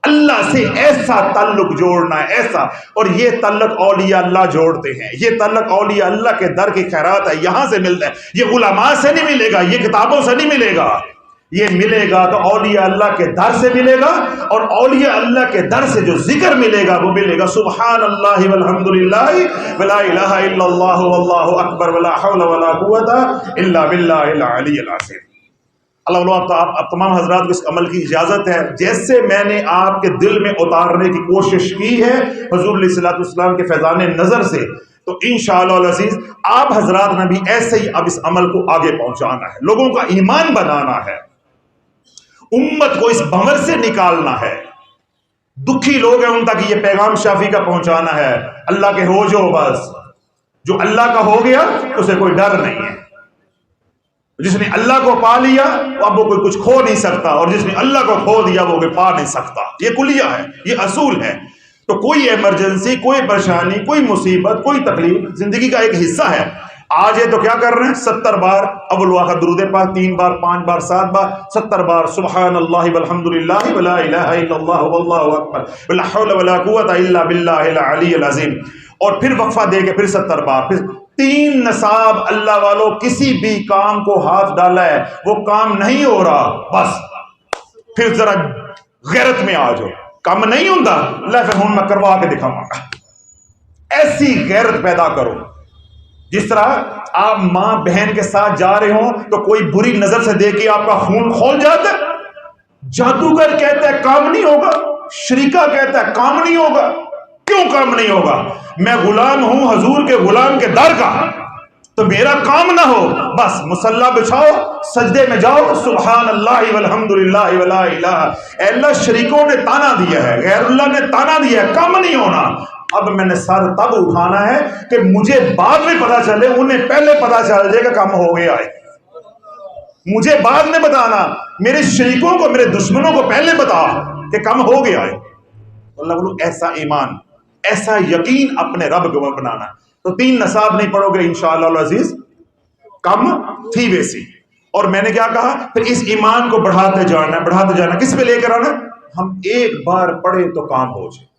اللہ سے ایسا تعلق جوڑنا ہے، ایسا. اور یہ تعلق اولیاء اللہ جوڑتے ہیں. یہ تعلق اولیاء اللہ کے در کی خیرات ہے، یہاں سے ملتا ہے. یہ علماء سے نہیں ملے گا، یہ کتابوں سے نہیں ملے گا. یہ ملے گا تو اولیاء اللہ کے در سے ملے گا. اور اولیاء اللہ کے در سے جو ذکر ملے گا وہ ملے گا سبحان اللہ والحمد للہ ولا الہ الا اللہ واللہ اکبر ولا حول ولا قوت الا باللہ العلی العظیم. اللہ آپ تمام حضرات کو اس عمل کی اجازت ہے. جیسے میں نے آپ کے دل میں اتارنے کی کوشش کی ہے حضور علیہ الصلوۃ والسلام کے فیضان نظر سے، تو انشاءاللہ العزیز آپ حضرات نے بھی ایسے ہی اب اس عمل کو آگے پہنچانا ہے، لوگوں کا ایمان بنانا ہے، امت کو اس بھنور سے نکالنا ہے. دکھی لوگ ہیں ان تک یہ پیغام شافی کا پہنچانا ہے. اللہ کے ہو جو، بس جو اللہ کا ہو گیا اسے کوئی ڈر نہیں ہے. جس نے اللہ کو پا لیا اب وہ کوئی کچھ کھو نہیں سکتا، اور جس نے اللہ کو کھو دیا وہ کوئی پا نہیں سکتا. یہ کلیہ ہے، یہ اصول ہے. تو کوئی ایمرجنسی، کوئی پریشانی، کوئی مصیبت، کوئی تکلیف زندگی کا ایک حصہ ہے. آج ہے تو کیا کر رہے ہیں؟ 70 بار اول واخر درود پاک، 3 بار 5 بار 7 بار 70 بار سبحان اللہ والحمد للہ ولا الہ الا اللہ واللہ اکبر ولا حول ولا قوت الا باللہ العلی العظیم. اور پھر وقفہ دے کے پھر 70 بار، پھر 3 نصاب. اللہ والوں کسی بھی کام کو ہاتھ ڈالا ہے وہ کام نہیں ہو رہا، بس پھر ذرا غیرت میں آ جاؤ. کام نہیں ہوتا اللہ پھر ہوں میں کروا کے دکھاؤں گا. ایسی غیرت پیدا کرو جس طرح آپ ماں بہن کے ساتھ جا رہے ہوں تو کوئی بری نظر سے دیکھ کے آپ کا خون کھول جاتا ہے. جادوگر کہتا ہے کام نہیں ہوگا، شریکہ کہتا ہے کام نہیں ہوگا. کیوں کام نہیں ہوگا؟ میں غلام ہوں حضور کے غلام کے در کا، تو میرا کام نہ ہو. بس مصلی بچھاؤ، سجدے میں جاؤ، سبحان اللہ والحمد للہ ولا الہ. اے اللہ شریکوں نے تانا دیا ہے، غیر اللہ نے تانا دیا ہے، کام نہیں ہونا. اب میں نے سر تب اٹھانا ہے کہ مجھے بعد میں پتا چلے، انہیں پہلے پتا چل جائے کہ کام ہو گیا ہے. مجھے بعد میں بتانا، میرے شریکوں کو، میرے دشمنوں کو پہلے بتا کہ کام ہو گیا ہے. اللہ بولو ایسا ایمان، ایسا یقین اپنے رب کو بنانا. تو 3 نصاب نہیں پڑھو گے انشاءاللہ العزیز کم تھی ویسی. اور میں نے کیا کہا؟ پھر اس ایمان کو بڑھاتے جانا، بڑھاتے جانا. کس پہ لے کر آنا؟ ہم ایک بار پڑھے تو کام ہو جائے.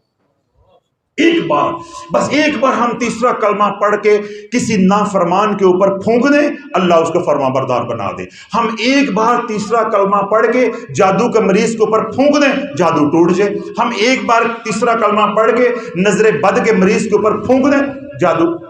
ایک بار، بس ایک بار ہم تیسرا کلمہ پڑھ کے کسی نافرمان کے اوپر پھونک دیں، اللہ اس کو فرما بردار بنا دے۔ ہم ایک بار تیسرا کلمہ پڑھ کے جادو کے مریض کے اوپر پھونک دیں، جادو ٹوٹ جائے۔ ہم ایک بار تیسرا کلمہ پڑھ کے نظر بد کے مریض کے اوپر پھونک دیں، جادو